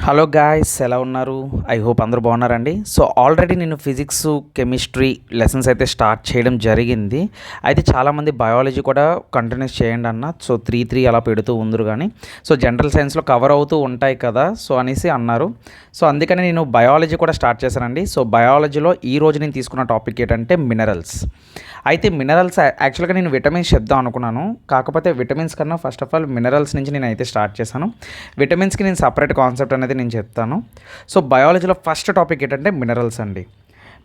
Hello guys, ఎలా ఉన్నారు? I hope అందరూ బాగున్నారండి. సో ఆల్రెడీ నేను ఫిజిక్స్, కెమిస్ట్రీ లెసన్స్ అయితే స్టార్ట్ చేయడం జరిగింది. అయితే చాలామంది బయాలజీ కూడా కంటిన్యూస్ చేయండి అన్న. సో 3 అలా పెడుతూ ఉందరు కానీ సో జనరల్ సైన్స్లో కవర్ అవుతూ ఉంటాయి కదా సో అనేసి అన్నారు. సో అందుకని నేను బయాలజీ కూడా స్టార్ట్ చేశానండి. సో బయాలజీలో ఈరోజు నేను తీసుకున్న టాపిక్ ఏంటంటే మినరల్స్. అయితే మినరల్స్ యాక్చువల్గా నేను విటమిన్స్ చెప్దాం అనుకున్నాను. కాకపోతే విటమిన్స్ కన్నా ఫస్ట్ ఆఫ్ ఆల్ మినరల్స్ నుంచి నేను అయితే స్టార్ట్ చేశాను. విటమిన్స్కి నేను సపరేట్ కాన్సెప్ట్ అనేది నేను చెప్తాను. సో బయాలజీలో ఫస్ట్ టాపిక్ ఏంటంటే మినరల్స్ అండి.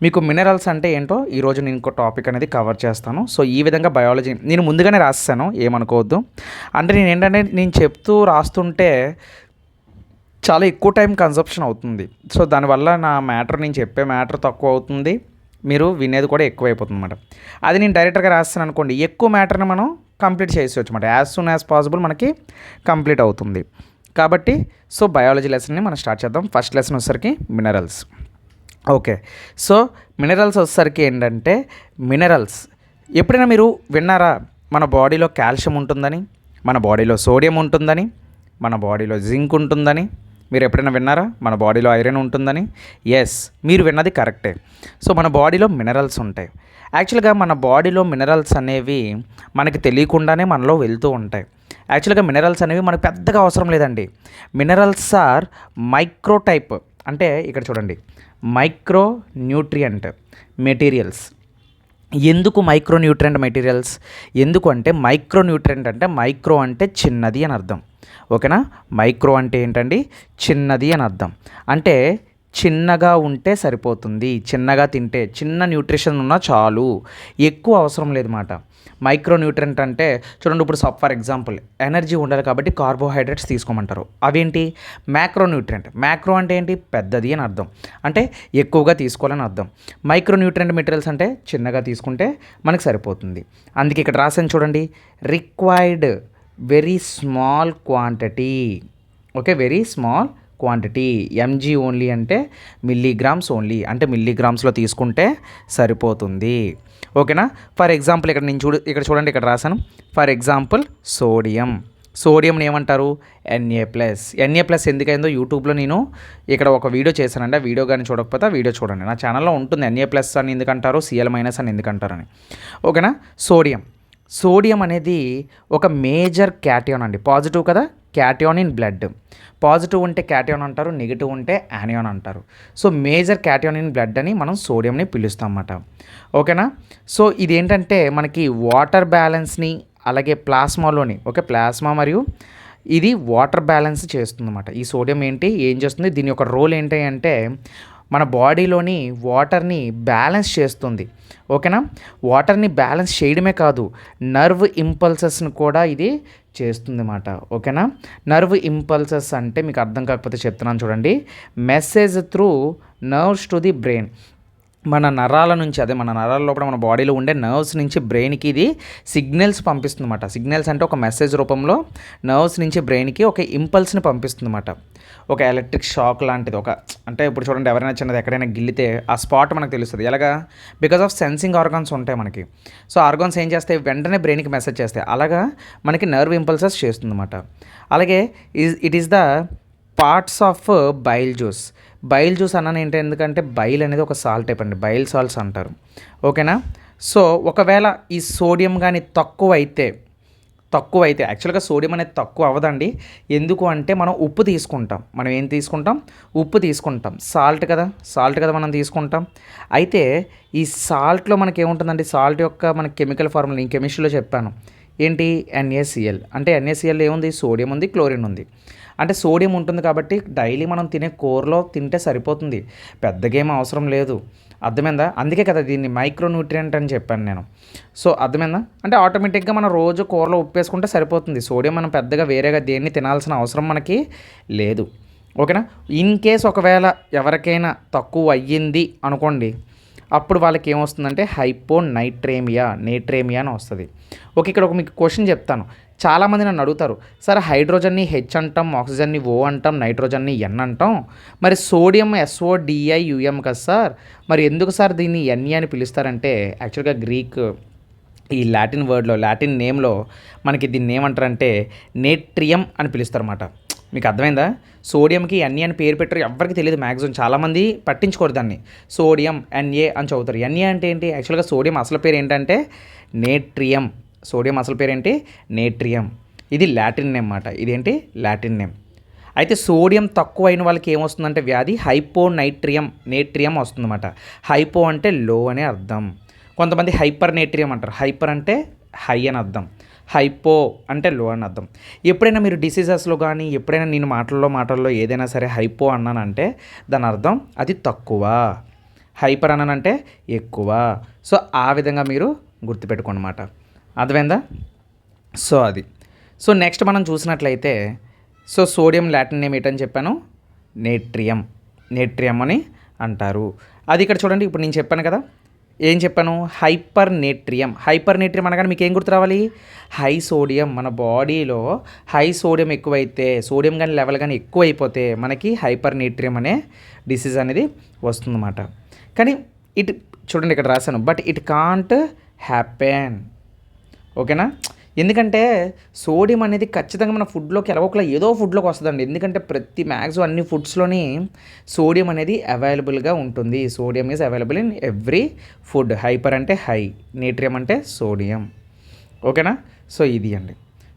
మీకు మినరల్స్ అంటే ఏంటో ఈరోజు నేను ఇంకో టాపిక్ అనేది కవర్ చేస్తాను. సో ఈ విధంగా బయాలజీ నేను ముందుగానే రాస్తాను, ఏమనుకోవద్దు. అంటే నేను ఏంటంటే నేను చెప్తూ రాస్తుంటే చాలా ఎక్కువ టైం కన్సప్షన్ అవుతుంది. సో దానివల్ల నా మ్యాటర్, నేను చెప్పే మ్యాటర్ తక్కువ అవుతుంది, మీరు వినేది కూడా ఎక్కువ అయిపోతుంది అన్నమాట. అది నేను డైరెక్ట్గా రాస్తాను అనుకోండి, ఎక్కువ మ్యాటర్ని మనం కంప్లీట్ చేసేవచ్చు అన్నమాట. యాజ్ సూన్ యాజ్ పాసిబుల్ మనకి కంప్లీట్ అవుతుంది. కాబట్టి సో బయాలజీ లెసన్ని మనం స్టార్ట్ చేద్దాం. ఫస్ట్ లెసన్ వచ్చేసరికి మినరల్స్. ఓకే, సో మినరల్స్ వచ్చేసరికి ఏంటంటే మినరల్స్ ఎప్పుడైనా మీరు విన్నారా? మన బాడీలో కాల్షియం ఉంటుందని, మన బాడీలో సోడియం ఉంటుందని, మన బాడీలో జింక్ ఉంటుందని మీరు ఎప్పుడైనా విన్నారా? మన బాడీలో ఐరన్ ఉంటుందని. ఎస్, మీరు విన్నది కరెక్టే. సో మన బాడీలో మినరల్స్ ఉంటాయి. యాక్చువల్గా మన బాడీలో మినరల్స్ అనేవి మనకి తెలియకుండానే మనలో వెళ్తూ ఉంటాయి. యాక్చువల్గా మినరల్స్ అనేవి మనకు పెద్దగా అవసరం లేదండి. Minerals are micro type. అంటే ఇక్కడ చూడండి, మైక్రో న్యూట్రియంట్ మెటీరియల్స్. ఎందుకు మైక్రో న్యూట్రియంట్ మెటీరియల్స్? ఎందుకు అంటే మైక్రో న్యూట్రియంట్ అంటే మైక్రో అంటే చిన్నది అని అర్థం. ఓకేనా? మైక్రో అంటే ఏంటండి? చిన్నది అని అర్థం. అంటే చిన్నగా ఉంటే సరిపోతుంది, చిన్నగా తింటే, చిన్న న్యూట్రిషన్ ఉన్నా చాలు, ఎక్కువ అవసరం లేదు మాట. మైక్రో న్యూట్రియంట్ అంటే చూడండి, ఇప్పుడు ఫర్ ఎగ్జాంపుల్ ఎనర్జీ ఉండాలి కాబట్టి కార్బోహైడ్రేట్స్ తీసుకోమంటారు. అవేంటి? Macro nutrient. మ్యాక్రో అంటే ఏంటి? పెద్దది అని అర్థం, అంటే ఎక్కువగా తీసుకోవాలని అర్థం. మైక్రో న్యూట్రియంట్ మెటీరియల్స్ అంటే చిన్నగా తీసుకుంటే మనకు సరిపోతుంది. అందుకే ఇక్కడ రాసాను చూడండి, required very small quantity. Okay, very small quantity. MG only అంటే మిల్లీగ్రామ్స్ ఓన్లీ, అంటే మిల్లీగ్రామ్స్లో తీసుకుంటే సరిపోతుంది. ఓకేనా? ఫర్ ఎగ్జాంపుల్ ఇక్కడ నేను ఇక్కడ చూడండి, ఇక్కడ రాశాను. For example sodium. సోడియంని ఏమంటారు? Na+. Na+ ఎందుకైందో యూట్యూబ్లో నేను ఇక్కడ ఒక వీడియో చేశానండి. ఆ వీడియో కానీ చూడకపోతే ఆ వీడియో చూడండి, నా ఛానల్లో ఉంటుంది. Na+ అని ఎందుకంటారు, Cl- అని ఎందుకంటారని. ఓకేనా? సోడియం అనేది ఒక మేజర్ క్యాటయాన్ అండి. పాజిటివ్ కదా, క్యాటయాన్ ఇన్ బ్లడ్. పాజిటివ్ ఉంటే క్యాటయాన్ అంటారు, నెగిటివ్ ఉంటే యానియాన్ అంటారు. So major cation in blood అని మనం సోడియంని పిలుస్తాం అన్నమాట. ఓకేనా? సో ఇదేంటంటే మనకి వాటర్ బ్యాలెన్స్ని, అలాగే ప్లాస్మాలోని, ఓకే, ప్లాస్మా మరియు ఇది వాటర్ బ్యాలెన్స్ చేస్తుందన్నమాట. ఈ సోడియం ఏం చేస్తుంది, దీని యొక్క రోల్ ఏంటి అంటే మన బాడీలోని వాటర్ని బ్యాలెన్స్ చేస్తుంది. ఓకేనా? వాటర్ని బ్యాలెన్స్ చేయడమే కాదు, నర్వ్ ఇంపల్సెస్ని కూడా ఇది చేస్తుంది అన్నమాట. ఓకేనా? నర్వ్ ఇంపల్సెస్ అంటే మీకు అర్థం కాకపోతే చెప్తున్నాను చూడండి. Message through nerves to the brain. మన నరాల నుంచి, అదే మన నరాల లోపల మన బాడీలో ఉండే నర్వ్స్ నుంచి బ్రెయిన్కి ఇది సిగ్నల్స్ పంపిస్తుంది అన్నమాట. సిగ్నల్స్ అంటే ఒక మెసేజ్ రూపంలో నర్వ్స్ నుంచి బ్రెయిన్కి ఒక ఇంపల్స్ని పంపిస్తుంది అన్నమాట. ఒక ఎలక్ట్రిక్ షాక్ లాంటిది. అంటే ఇప్పుడు చూడండి, ఎవరైనా చిన్నది ఎక్కడైనా గిల్లితే ఆ స్పాట్ మనకు తెలుస్తుంది. ఎలాగా? బికాస్ ఆఫ్ సెన్సింగ్ ఆర్గాన్స్ ఉంటాయి మనకి. సో ఆర్గాన్స్ ఏం చేస్తాయి? వెంటనే బ్రెయిన్కి మెసేజ్ చేస్తాయి. అలాగా మనకి నర్వ్ ఇంపల్సెస్ చేస్తుంది అన్నమాట. అలాగే it is the parts of bile juice. Bile juice అన్నాను ఏంటి, ఎందుకంటే బైల్ అనేది ఒక సాల్ట్ టైప్ అండి, బైల్ సాల్ట్స్ అంటారు. ఓకేనా? సో ఒకవేళ ఈ సోడియం కానీ తక్కువ అయితే యాక్చువల్గా సోడియం అనేది తక్కువ అవ్వదండి. ఎందుకు అంటే మనం ఉప్పు తీసుకుంటాం. మనం ఏం తీసుకుంటాం? ఉప్పు తీసుకుంటాం. సాల్ట్ కదా మనం తీసుకుంటాం. అయితే ఈ సాల్ట్లో మనకి ఏముంటుందండి? సాల్ట్ యొక్క మన కెమికల్ ఫార్ములా నేను కెమిస్ట్రీలో చెప్పాను. ఏంటి? NaCl. అంటే NaCl ఏముంది? సోడియం ఉంది, క్లోరిన్ ఉంది. అంటే సోడియం ఉంటుంది కాబట్టి డైలీ మనం తినే కూరలో తింటే సరిపోతుంది, పెద్దగా ఏం అవసరం లేదు. అర్థమైందా? అందుకే కదా దీన్ని మైక్రో న్యూట్రియంట్ అని చెప్పాను నేను. సో అర్థమైందా? అంటే ఆటోమేటిక్గా మనం రోజు కూరలో ఉప్పు వేసుకుంటే సరిపోతుంది. సోడియం మనం పెద్దగా వేరేగా దేన్ని తినాల్సిన అవసరం మనకి లేదు. ఓకేనా? ఇన్ కేస్ ఒకవేళ ఎవరికైనా తక్కువ అయ్యింది అనుకోండి, అప్పుడు వాళ్ళకి ఏమొస్తుందంటే నేట్రేమియా అని వస్తుంది. ఓకే, ఇక్కడ మీకు క్వశ్చన్ చెప్తాను. చాలామంది నన్ను అడుగుతారు, సార్ హైడ్రోజన్ని H అంటాం, ఆక్సిజన్ని O అంటాం, నైట్రోజన్ని N అంటాం, మరి సోడియం SODIUM కదా సార్, మరి ఎందుకు సార్ దీన్ని Na అని పిలుస్తారంటే, యాక్చువల్గా గ్రీక్ ఈ లాటిన్ నేమ్లో మనకి దీన్ని ఏమంటారంటే నేట్రియం అని పిలుస్తారన్నమాట. మీకు అర్థమైందా? సోడియంకి ఎన్ఏ అని పేరు పెట్టారు, ఎవ్వరికి తెలియదు మ్యాక్సిమం, చాలామంది పట్టించుకోరు దాన్ని. సోడియం ఎన్ఏ అని చదువుతారు. ఎన్ఏ అంటే ఏంటి? యాక్చువల్గా సోడియం అసలు పేరు ఏంటంటే నేట్రియం. సోడియం అసలు పేరు ఏంటి? నేట్రియం. ఇది లాటిన్ నేమ్ అన్నమాట. ఇదేంటి? Latin name. అయితే సోడియం తక్కువ అయిన వాళ్ళకి ఏమొస్తుందంటే వ్యాధి నేట్రియం వస్తుందన్నమాట. హైపో అంటే లో అని అర్థం. కొంతమంది హైపర్ నేట్రియం అంటారు. హైపర్ అంటే హై అని అర్థం, హైపో అంటే లో అని అర్థం. ఎప్పుడైనా మీరు డిసీజెస్లో కానీ ఎప్పుడైనా నేను మాటల్లో ఏదైనా సరే హైపో అన్నానంటే దాని అర్థం అది తక్కువ, హైపర్ అన్నానంటే ఎక్కువ. సో ఆ విధంగా మీరు గుర్తుపెట్టుకోండి అన్నమాట. అర్థమైందా? సో అది. సో నెక్స్ట్ మనం చూసినట్లయితే సో సోడియం లాటిన్ నేమ్ ఏంటని చెప్పాను? నేట్రియం అని అంటారు. అది ఇక్కడ చూడండి, ఇప్పుడు నేను చెప్పాను కదా, ఏం చెప్పాను? హైపర్ నేట్రియం అనగానే మీకు ఏం గుర్తు రావాలి? High sodium. మన బాడీలో హై సోడియం ఎక్కువైతే, సోడియం కానీ లెవెల్ కానీ ఎక్కువైపోతే మనకి హైపర్ నేట్రియం అనే డిసీజ్ అనేది వస్తుందన్నమాట. కానీ చూడండి ఇక్కడ రాశాను, బట్ ఇట్ కాంట్ హ్యాపెన్. ఓకేనా? ఎందుకంటే సోడియం అనేది ఖచ్చితంగా మన ఫుడ్లోకి ఎలాగోకలా ఏదో ఫుడ్లోకి వస్తుందండి. ఎందుకంటే ప్రతి మ్యాక్సిమం అన్ని ఫుడ్స్లోని సోడియం అనేది అవైలబుల్గా ఉంటుంది. Sodium is available in every food. Hyper అంటే హై, నేట్రియం అంటే సోడియం. ఓకేనా? సో ఇది అండి.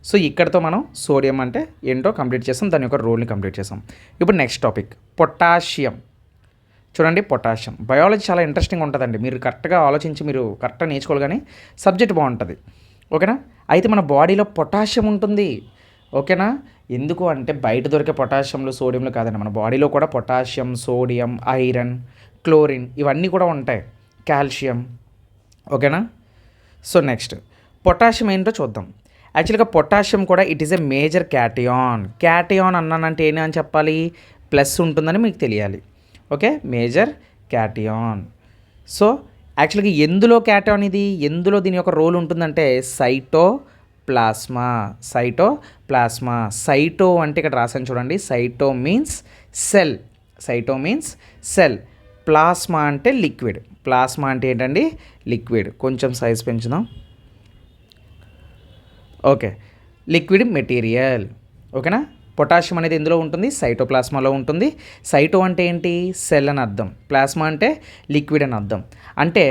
సో ఇక్కడతో మనం సోడియం అంటే ఏంటో కంప్లీట్ చేసాం, దాని యొక్క రోల్ని కంప్లీట్ చేసాం. ఇప్పుడు నెక్స్ట్ టాపిక్ పొటాషియం. చూడండి, పొటాషియం బయాలజీ చాలా ఇంట్రెస్టింగ్ ఉంటుందండి. మీరు కరెక్ట్గా ఆలోచించి మీరు కరెక్ట్గా నేర్చుకోవాలి, కానీ సబ్జెక్ట్ బాగుంటుంది. ఓకేనా? అయితే మన బాడీలో పొటాషియం ఉంటుంది. ఓకేనా? ఎందుకు అంటే బయట దొరికే పొటాషియంలు సోడియంలు కాదండి, మన బాడీలో కూడా పొటాషియం, సోడియం, ఐరన్, క్లోరిన్ ఇవన్నీ కూడా ఉంటాయి, కాల్షియం. ఓకేనా? సో నెక్స్ట్ పొటాషియం ఏంటో చూద్దాం. యాక్చువల్గా పొటాషియం కూడా it is a major cation అన్నానంటే ఏంటి అని చెప్పాలి? ప్లస్ ఉంటుందని మీకు తెలియాలి. Okay, major cation. సో యాక్చువల్గా ఎందులో క్యాటయాన్ ఇది, ఎందులో దీని యొక్క రోల్ ఉంటుందంటే సైటోప్లాస్మా. సైటో అంటే ఇక్కడ రాసాను చూడండి, సైటో మీన్స్ సెల్, ప్లాస్మా అంటే లిక్విడ్. ప్లాస్మా అంటే ఏంటండి? లిక్విడ్. కొంచెం సైజ్ పెంచుదాం. Okay, liquid material. ఓకేనా? పొటాషియం అనేది ఎందులో ఉంటుంది? సైటోప్లాస్మాలో ఉంటుంది. సైటో అంటే ఏంటి? సెల్ అని అర్థం. ప్లాస్మా అంటే లిక్విడ్ అని అర్థం. అంటే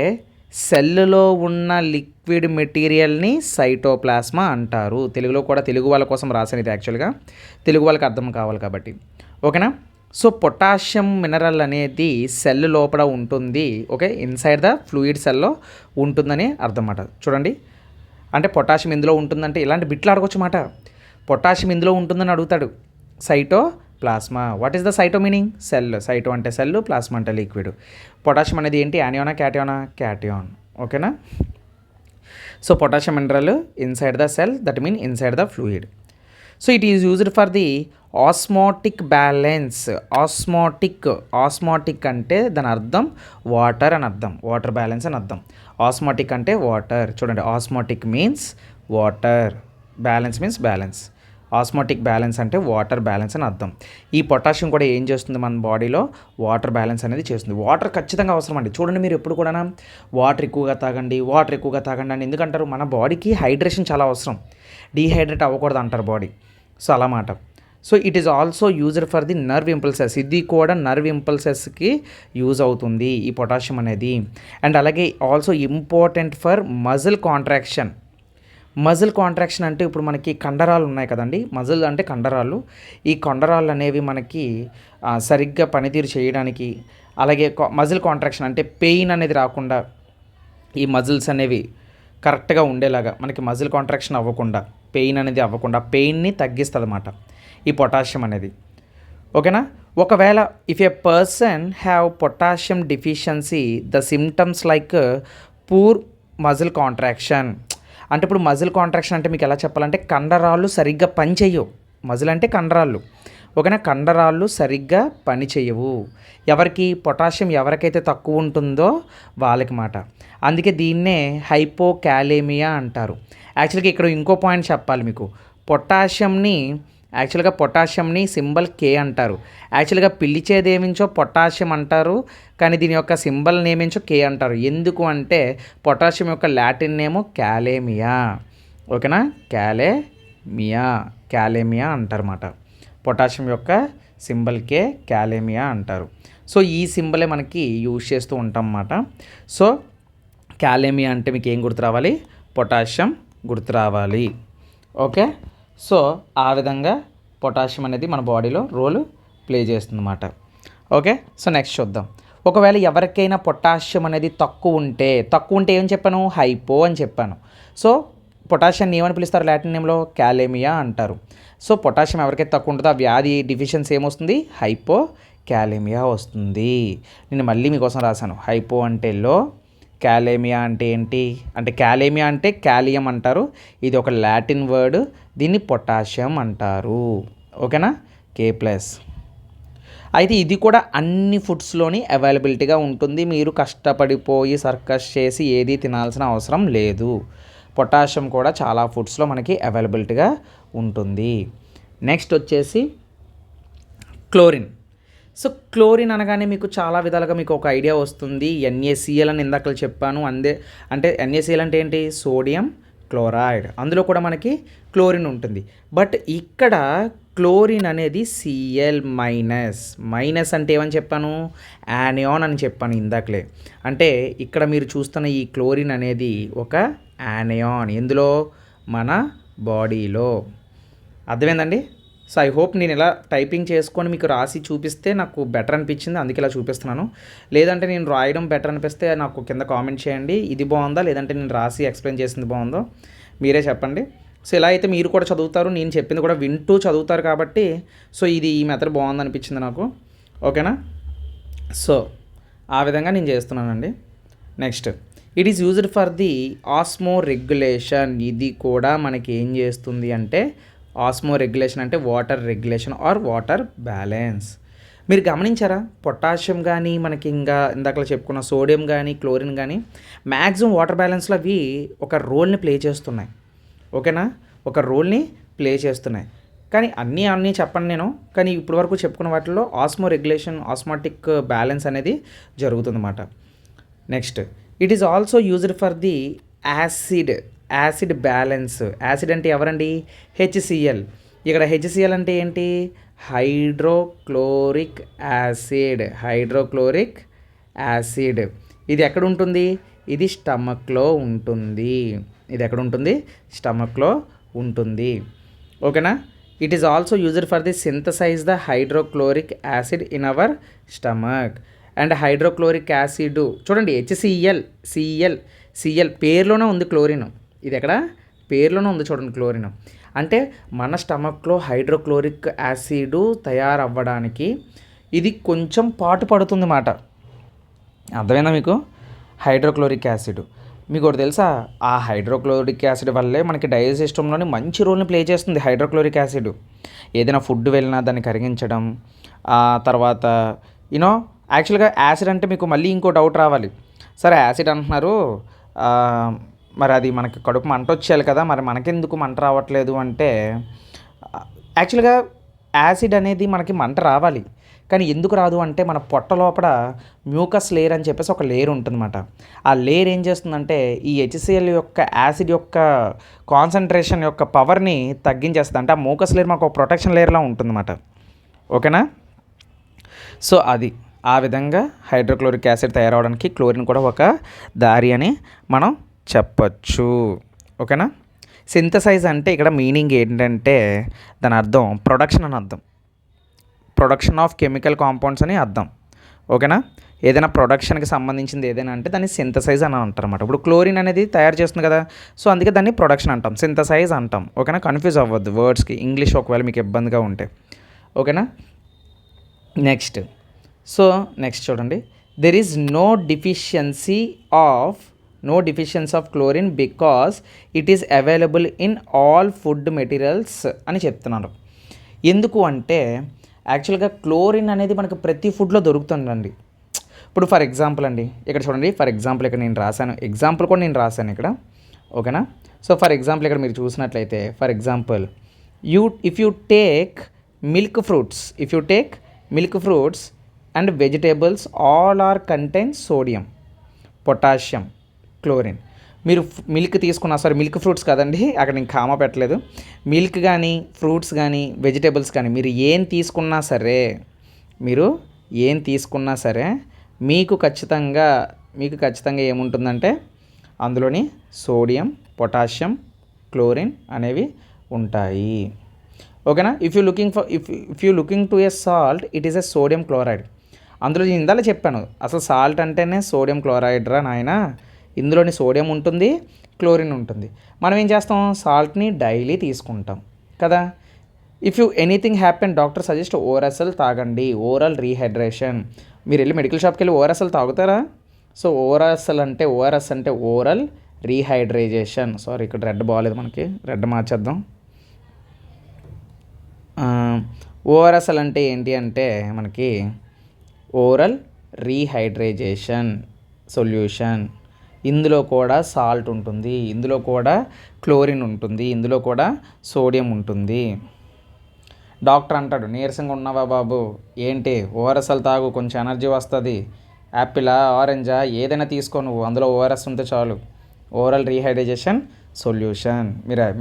సెల్లో ఉన్న లిక్విడ్ మెటీరియల్ని సైటోప్లాస్మా అంటారు. తెలుగులో కూడా తెలుగు వాళ్ళ కోసం రాసాను ఇది, యాక్చువల్గా తెలుగు వాళ్ళకి అర్థం కావాలి కాబట్టి. ఓకేనా? సో పొటాషియం మినరల్ అనేది సెల్ లోపల ఉంటుంది. ఓకే, ఇన్సైడ్ ద ఫ్లూయిడ్ సెల్లో ఉంటుందని అర్థం అన్నమాట. చూడండి, అంటే పొటాషియం ఇందులో ఉంటుందంటే ఇలాంటి బిట్లు అడగొచ్చు మాట. పొటాషియం ఇందులో ఉంటుందని అడుగుతాడు. సైటోప్లాస్మా. What is the Saito meaning? Cell. Saito అంటే సెల్, ప్లాస్మా అంటే లిక్విడ్. పొటాషియం అనేది ఏంటి? యానియోనా క్యాటయానా? క్యాటయాన్. ఓకేనా? So potassium mineral inside the cell, that mean inside the fluid. So it is used for the osmotic balance. Osmotic అంటే దాని అర్థం water అని అర్థం, వాటర్ బ్యాలెన్స్ అని అర్థం. ఆస్మోటిక్ అంటే వాటర్. చూడండి, osmotic means water, balance means balance. Osmotic balance అంటే వాటర్ బ్యాలెన్స్ అని అర్థం. ఈ పొటాషియం కూడా ఏం చేస్తుంది? మన బాడీలో వాటర్ బ్యాలెన్స్ అనేది చేస్తుంది. వాటర్ ఖచ్చితంగా అవసరం అండి. చూడండి, మీరు ఎప్పుడు కూడా వాటర్ ఎక్కువగా తాగండి అని ఎందుకంటారు? మన బాడీకి హైడ్రేషన్ చాలా అవసరం, డీహైడ్రేట్ అవ్వకూడదు అంటారు బాడీ. సో అలా మాట. So it is also used for the nerve impulses. ఇది కూడా నర్వ్ ఇంపల్సెస్కి యూజ్ అవుతుంది ఈ పొటాషియం అనేది. అండ్ అలాగే also important for muscle contraction. అంటే ఇప్పుడు మనకి కండరాలు ఉన్నాయి కదండి, మజిల్ అంటే కండరాలు. ఈ కండరాలు అనేవి మనకి సరిగ్గా పనితీరు చేయడానికి, అలాగే మజిల్ కాంట్రాక్షన్ అంటే పెయిన్ అనేది రాకుండా, ఈ మజిల్స్ అనేవి కరెక్ట్గా ఉండేలాగా మనకి మజిల్ కాంట్రాక్షన్ అవ్వకుండా, పెయిన్ అనేది అవ్వకుండా పెయిన్ని తగ్గిస్తుంది అన్నమాట ఈ పొటాషియం అనేది. ఓకేనా? ఒకవేళ if A person have potassium deficiency the symptoms like poor muscle contraction. అంటే ఇప్పుడు మజిల్ కాంట్రాక్షన్ అంటే మీకు ఎలా చెప్పాలంటే కండరాలు సరిగ్గా పని చేయవు. మజిల్ అంటే కండరాలు. ఓకేనా? కండరాలు సరిగ్గా పని చేయవు. ఎవరికి? పొటాషియం ఎవరికైతే తక్కువ ఉంటుందో వాళ్ళకి మాట. అందుకే దీన్నే హైపోకాలేమియా అంటారు. యాక్చువల్గా ఇక్కడ ఇంకో పాయింట్ చెప్పాలి మీకు. పొటాషియంని సింబల్ కే అంటారు. యాక్చువల్గా పిలిచేదేమించో పొటాషియం అంటారు, కానీ దీని యొక్క సింబల్ నేమించో కే అంటారు. ఎందుకు అంటే పొటాషియం యొక్క లాటిన్ నేము క్యాలేమియా. ఓకేనా? క్యాలేమియా అంటారన్నమాట. పొటాషియం యొక్క సింబల్కే క్యాలేమియా అంటారు. సో ఈ సింబలే మనకి యూజ్ చేస్తూ ఉంటాం అన్నమాట. సో క్యాలేమియా అంటే మీకు ఏం గుర్తు రావాలి? పొటాషియం గుర్తు రావాలి. ఓకే, సో ఆ విధంగా పొటాషియం అనేది మన బాడీలో రోల్ ప్లే చేస్తుందన్నమాట. ఓకే, సో నెక్స్ట్ చూద్దాం. ఒకవేళ ఎవరికైనా పొటాషియం అనేది తక్కువ ఉంటే ఏం చెప్పాను? హైపో అని చెప్పాను. సో పొటాషియాన్ని ఏమని పిలుస్తారు? లాటిన్ నేమ్లో క్యాలేమియా అంటారు. సో పొటాషియం ఎవరికైతే తక్కువ ఉంటుందో ఆ వ్యాధి డిఫిషియన్సీ ఏమొస్తుంది? హైపో క్యాలేమియా వస్తుంది. నేను మళ్ళీ మీకోసం రాశాను. హైపో అంటే లో, క్యాలేమియా అంటే ఏంటి అంటే క్యాలేమియా అంటే క్యాలియం అంటారు. ఇది ఒక లాటిన్ వర్డ్, దీన్ని పొటాషియం అంటారు. ఓకేనా? K+. అయితే ఇది కూడా అన్ని ఫుడ్స్లోని అవైలబిలిటీగా ఉంటుంది. మీరు కష్టపడిపోయి సర్కస్ చేసి ఏది తినాల్సిన అవసరం లేదు. పొటాషియం కూడా చాలా ఫుడ్స్లో మనకి అవైలబిలిటీగా ఉంటుంది. నెక్స్ట్ వచ్చేసి క్లోరిన్. సో క్లోరిన్ అనగానే మీకు చాలా విధాలుగా మీకు ఒక ఐడియా వస్తుంది. NaCl అని ఇందాక చెప్పాను. అంటే NaCl అంటే ఏంటి? Sodium chloride. అందులో కూడా మనకి క్లోరిన్ ఉంటుంది. బట్ ఇక్కడ క్లోరిన్ అనేది Cl-. మైనస్ అంటే ఏమని చెప్పాను? యానియాన్ అని చెప్పాను ఇందాకలే. అంటే ఇక్కడ మీరు చూస్తున్న ఈ క్లోరిన్ అనేది ఒక యానియాన్. ఎందులో? మన బాడీలో. అర్థమైందండి? సో ఐ హోప్ నేను ఇలా టైపింగ్ చేసుకొని మీకు రాసి చూపిస్తే నాకు బెటర్ అనిపించింది, అందుకే ఇలా చూపిస్తున్నాను. లేదంటే నేను రాయడం బెటర్ అనిపిస్తే నాకు కింద కామెంట్ చేయండి. ఇది బాగుందా, లేదంటే నేను రాసి ఎక్స్ప్లెయిన్ చేసింది బాగుందో మీరే చెప్పండి. సో ఇలా అయితే మీరు కూడా చదువుతారు, నేను చెప్పింది కూడా వింటూ చదువుతారు కాబట్టి సో ఈ మెథడ్ బాగుంది అనిపించింది నాకు. ఓకేనా? సో ఆ విధంగా నేను చేస్తున్నానండి. Next, it is used for the osmoregulation. ఇది కూడా మనకి ఏం చేస్తుంది అంటే ఆస్మో రెగ్యులేషన్ అంటే water regulation or water balance. మీరు గమనించారా? పొటాషియం కానీ మనకి ఇంకా ఇందాక చెప్పుకున్న సోడియం కానీ క్లోరిన్ కానీ మ్యాక్సిమం వాటర్ బ్యాలెన్స్లో అవి ఒక రోల్ని ప్లే చేస్తున్నాయి. ఓకేనా? ఒక రోల్ని ప్లే చేస్తున్నాయి. కానీ అన్నీ చెప్పండి నేను, కానీ ఇప్పటి వరకు చెప్పుకున్న వాటిల్లో ఆస్మో రెగ్యులేషన్, ఆస్మాటిక్ బ్యాలెన్స్ అనేది జరుగుతుందన్నమాట. Next, it is also used for the acid balance. Acid అంటే ఎవరండి? HCl. ఇక్కడ HCl అంటే ఏంటి? Hydrochloric acid. ఇది ఎక్కడ ఉంటుంది? ఇది స్టమక్లో ఉంటుంది. స్టమక్లో ఉంటుంది. ఓకేనా? It is also used for the synthesize the hydrochloric acid in our stomach. And hydrochloric acid చూడండి, Cl పేరులోనే ఉంది క్లోరిన్. ఇది ఎక్కడ? పేరులోనే ఉంది చూడండి క్లోరిన్. అంటే మన స్టమక్లో హైడ్రోక్లోరిక్ యాసిడ్ తయారవ్వడానికి ఇది కొంచెం పాటు పడుతుంది అన్నమాట. అర్థమైందా మీకు? హైడ్రోక్లోరిక్ యాసిడ్ మీకు ఒకటి తెలుసా? ఆ హైడ్రోక్లోరిక్ యాసిడ్ వల్లే మనకి డైజెస్ట్ సిస్టంలోని మంచి రోల్ని ప్లే చేస్తుంది హైడ్రోక్లోరిక్ యాసిడ్. ఏదైనా ఫుడ్ వెళ్ళినా దాన్ని కరిగించడం. తర్వాత యాక్చువల్గా యాసిడ్ అంటే మీకు మళ్ళీ ఇంకో డౌట్ రావాలి. సరే యాసిడ్ అంటున్నారు, మరి అది మనకి కడుపు మంట వచ్చేయాలి కదా, మరి మనకెందుకు మంట రావట్లేదు అంటే యాక్చువల్గా యాసిడ్ అనేది మనకి మంట రావాలి, కానీ ఎందుకు రాదు అంటే మన పొట్ట లోపల మ్యూకస్ లేయర్ అని చెప్పేసి ఒక లేయర్ ఉంటుందన్నమాట. ఆ లేయర్ ఏం చేస్తుందంటే ఈ HCl యొక్క యాసిడ్ యొక్క కాన్సన్ట్రేషన్ యొక్క పవర్ని తగ్గించేస్తుంది. అంటే ఆ మ్యూకస్ లేయర్ మాకు ఒక ప్రొటెక్షన్ లేయర్లా ఉంటుందన్నమాట. ఓకేనా? సో అది ఆ విధంగా హైడ్రోక్లోరిక్ యాసిడ్ తయారవడానికి క్లోరిన్ కూడా ఒక దారి అని మనం చెప్పచ్చు. ఓకేనా? సింథసైజ్ అంటే ఇక్కడ మీనింగ్ ఏంటంటే దాని అర్థం ప్రొడక్షన్ అని అర్థం. ప్రొడక్షన్ ఆఫ్ కెమికల్ కాంపౌండ్స్ అని అర్థం. ఓకేనా? ఏదైనా ప్రొడక్షన్కి సంబంధించింది ఏదైనా అంటే దాన్ని సింథసైజ్ అని అంటారు అనమాట. ఇప్పుడు క్లోరిన్ అనేది తయారు చేస్తుంది కదా, సో అందుకే దాన్ని ప్రొడక్షన్ అంటాం, సింథసైజ్ అంటాం. ఓకేనా? కన్ఫ్యూజ్ అవ్వద్దు వర్డ్స్కి, ఇంగ్లీష్ ఒకవేళ మీకు ఇబ్బందిగా ఉంటే. ఓకేనా? నెక్స్ట్ చూడండి, there is no deficiency of chlorine because it is available in all food materials అని చెప్తున్నారు. ఎందుకు అంటే యాక్చువల్గా క్లోరిన్ అనేది మనకు ప్రతి ఫుడ్లో దొరుకుతుందండి. ఇప్పుడు ఫర్ ఎగ్జాంపుల్ అండి, ఇక్కడ చూడండి, ఇక్కడ నేను రాశాను, ఎగ్జాంపుల్ కూడా నేను రాశాను ఇక్కడ. ఓకేనా? సో ఫర్ ఎగ్జాంపుల్ ఇక్కడ మీరు చూసినట్లయితే, for example if you take milk fruits and vegetables all are contain sodium, potassium, chlorine. మీరు మిల్క్ తీసుకున్నా, సారీ మిల్క్ ఫ్రూట్స్ కదండి, అక్కడ నేను కామా పెట్టలేదు. మిల్క్ కానీ, ఫ్రూట్స్ కానీ, వెజిటేబుల్స్ కానీ మీరు ఏం తీసుకున్నా సరే, మీరు ఏం తీసుకున్నా సరే మీకు ఖచ్చితంగా ఏముంటుందంటే అందులోని సోడియం, పొటాషియం, క్లోరిన్ అనేవి ఉంటాయి. ఓకేనా. If you looking to A salt, it is a sodium chloride. అందులో నేను ఇందాక చెప్పాను, అసలు సాల్ట్ అంటేనే సోడియం క్లోరైడ్ రా నాయన. ఇందులోని సోడియం ఉంటుంది, క్లోరిన్ ఉంటుంది. మనం ఏం చేస్తాం, సాల్ట్ని డైలీ తీసుకుంటాం కదా. If you anything happen, doctor suggest ORSL తాగండి, ఓరల్ రీహైడ్రేషన్. మీరు వెళ్ళి మెడికల్ షాప్కి వెళ్ళి ఓఆర్ఎస్ఎల్ తాగుతారా? సో ఓఆర్ఎస్ అంటే ఓరల్ రీహైడ్రేషన్. సారీ, ఇక్కడ రెడ్ బాగాలేదు, మనకి రెడ్ మార్చేద్దాం. ఓఆర్ఎస్ఎల్ అంటే ఏంటి అంటే మనకి ఓరల్ రీహైడ్రేషన్ సొల్యూషన్. ఇందులో కూడా సాల్ట్ ఉంటుంది, ఇందులో కూడా క్లోరిన్ ఉంటుంది, ఇందులో కూడా సోడియం ఉంటుంది. డాక్టర్ అంటాడు, నీరసంగా ఉన్నావా బాబు, ఏంటి ఓఆర్ఎస్ఎల్ తాగు, కొంచెం ఎనర్జీ వస్తుంది, యాపిలా, ఆరెంజా, ఏదైనా తీసుకో నువ్వు, అందులో ఓఆర్ఎస్ ఉంటే చాలు, ఓరల్ రీహైడ్రేషన్ సొల్యూషన్.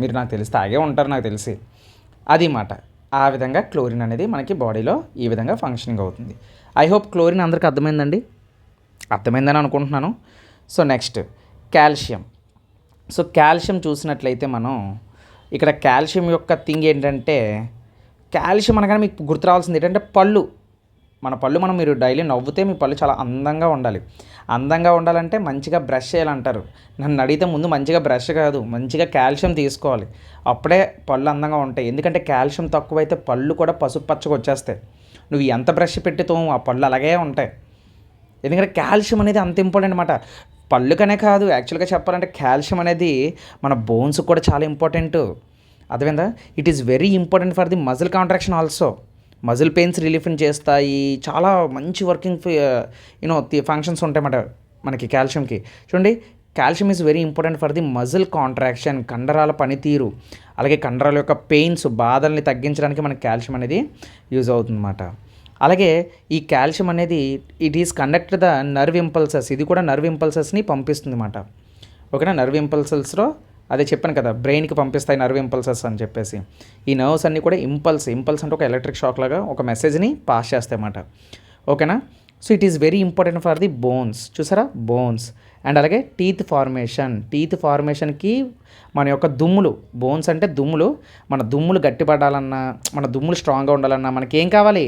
మీరు నాకు తెలిసి తాగే ఉంటారు, నాకు తెలిసి అది మాట. ఆ విధంగా క్లోరిన్ అనేది మనకి బాడీలో ఈ విధంగా ఫంక్షనింగ్ అవుతుంది. ఐ హోప్ క్లోరిన్ అందరికీ అర్థమైందని అనుకుంటున్నాను. So next calcium. So calcium చూసినట్లయితే మనం ఇక్కడ కాల్షియం యొక్క థింగ్ ఏంటంటే, కాల్షియం అనగానే మీకు గుర్తు రావాల్సింది ఏంటంటే పళ్ళు. మనం మీరు డైలీ నవ్వుతే మీ పళ్ళు చాలా అందంగా ఉండాలి. అందంగా ఉండాలంటే మంచిగా బ్రష్ చేయాలంటారు. నన్ను అడిగితే ముందు మంచిగా బ్రష్ కాదు, మంచిగా కాల్షియం తీసుకోవాలి, అప్పుడే పళ్ళు అందంగా ఉంటాయి. ఎందుకంటే కాల్షియం తక్కువైతే పళ్ళు కూడా పసుపు పచ్చగా వచ్చేస్తాయి. నువ్వు ఎంత బ్రష్ పెట్టుతో ఆ పళ్ళు అలాగే ఉంటాయి. ఎందుకంటే కాల్షియం అనేది అంత ఇంపార్టెంట్ అన్నమాట. పళ్ళుకనే కాదు, యాక్చువల్గా చెప్పాలంటే కాల్షియం అనేది మన బోన్స్కి కూడా చాలా ఇంపార్టెంట్. అర్థమైందా? It is very important for the muscle contraction also. Muscle pains రిలీఫ్ని చేస్తాయి. చాలా మంచి వర్కింగ్ ఫంక్షన్స్ ఉంటాయన్నమాట మనకి కాల్షియంకి. చూడండి, calcium is very important for the muscle contraction, కండరాల పనితీరు, అలాగే కండరాల యొక్క పెయిన్స్, బాధల్ని తగ్గించడానికి మనకి కాల్షియం అనేది యూజ్ అవుతుందన్నమాట. అలాగే ఈ కాల్షియం అనేది it is conduct the nerve impulses. ఇది కూడా నర్వ్ ఇంపల్సెస్ని పంపిస్తుంది అన్నమాట. ఓకేనా. నర్వ్ ఇంపల్సెస్లో అదే చెప్పాను కదా, బ్రెయిన్కి పంపిస్తాయి నర్వ్ ఇంపల్సెస్ అని చెప్పేసి. ఈ నర్వ్స్ అన్నీ కూడా ఇంపల్స్ అంటే ఒక ఎలక్ట్రిక్ షాక్ లాగా ఒక మెసేజ్ని పాస్ చేస్తాయి అన్నమాట. ఓకేనా. So it is very important for the bones. చూసారా, బోన్స్. అండ్ అలాగే టీత్ ఫార్మేషన్కి మన యొక్క దుమ్ములు, బోన్స్ అంటే దుమ్ములు, మన దుమ్ములు గట్టిపడాలన్నా, మన దుమ్ములు స్ట్రాంగ్గా ఉండాలన్నా మనకి ఏం కావాలి,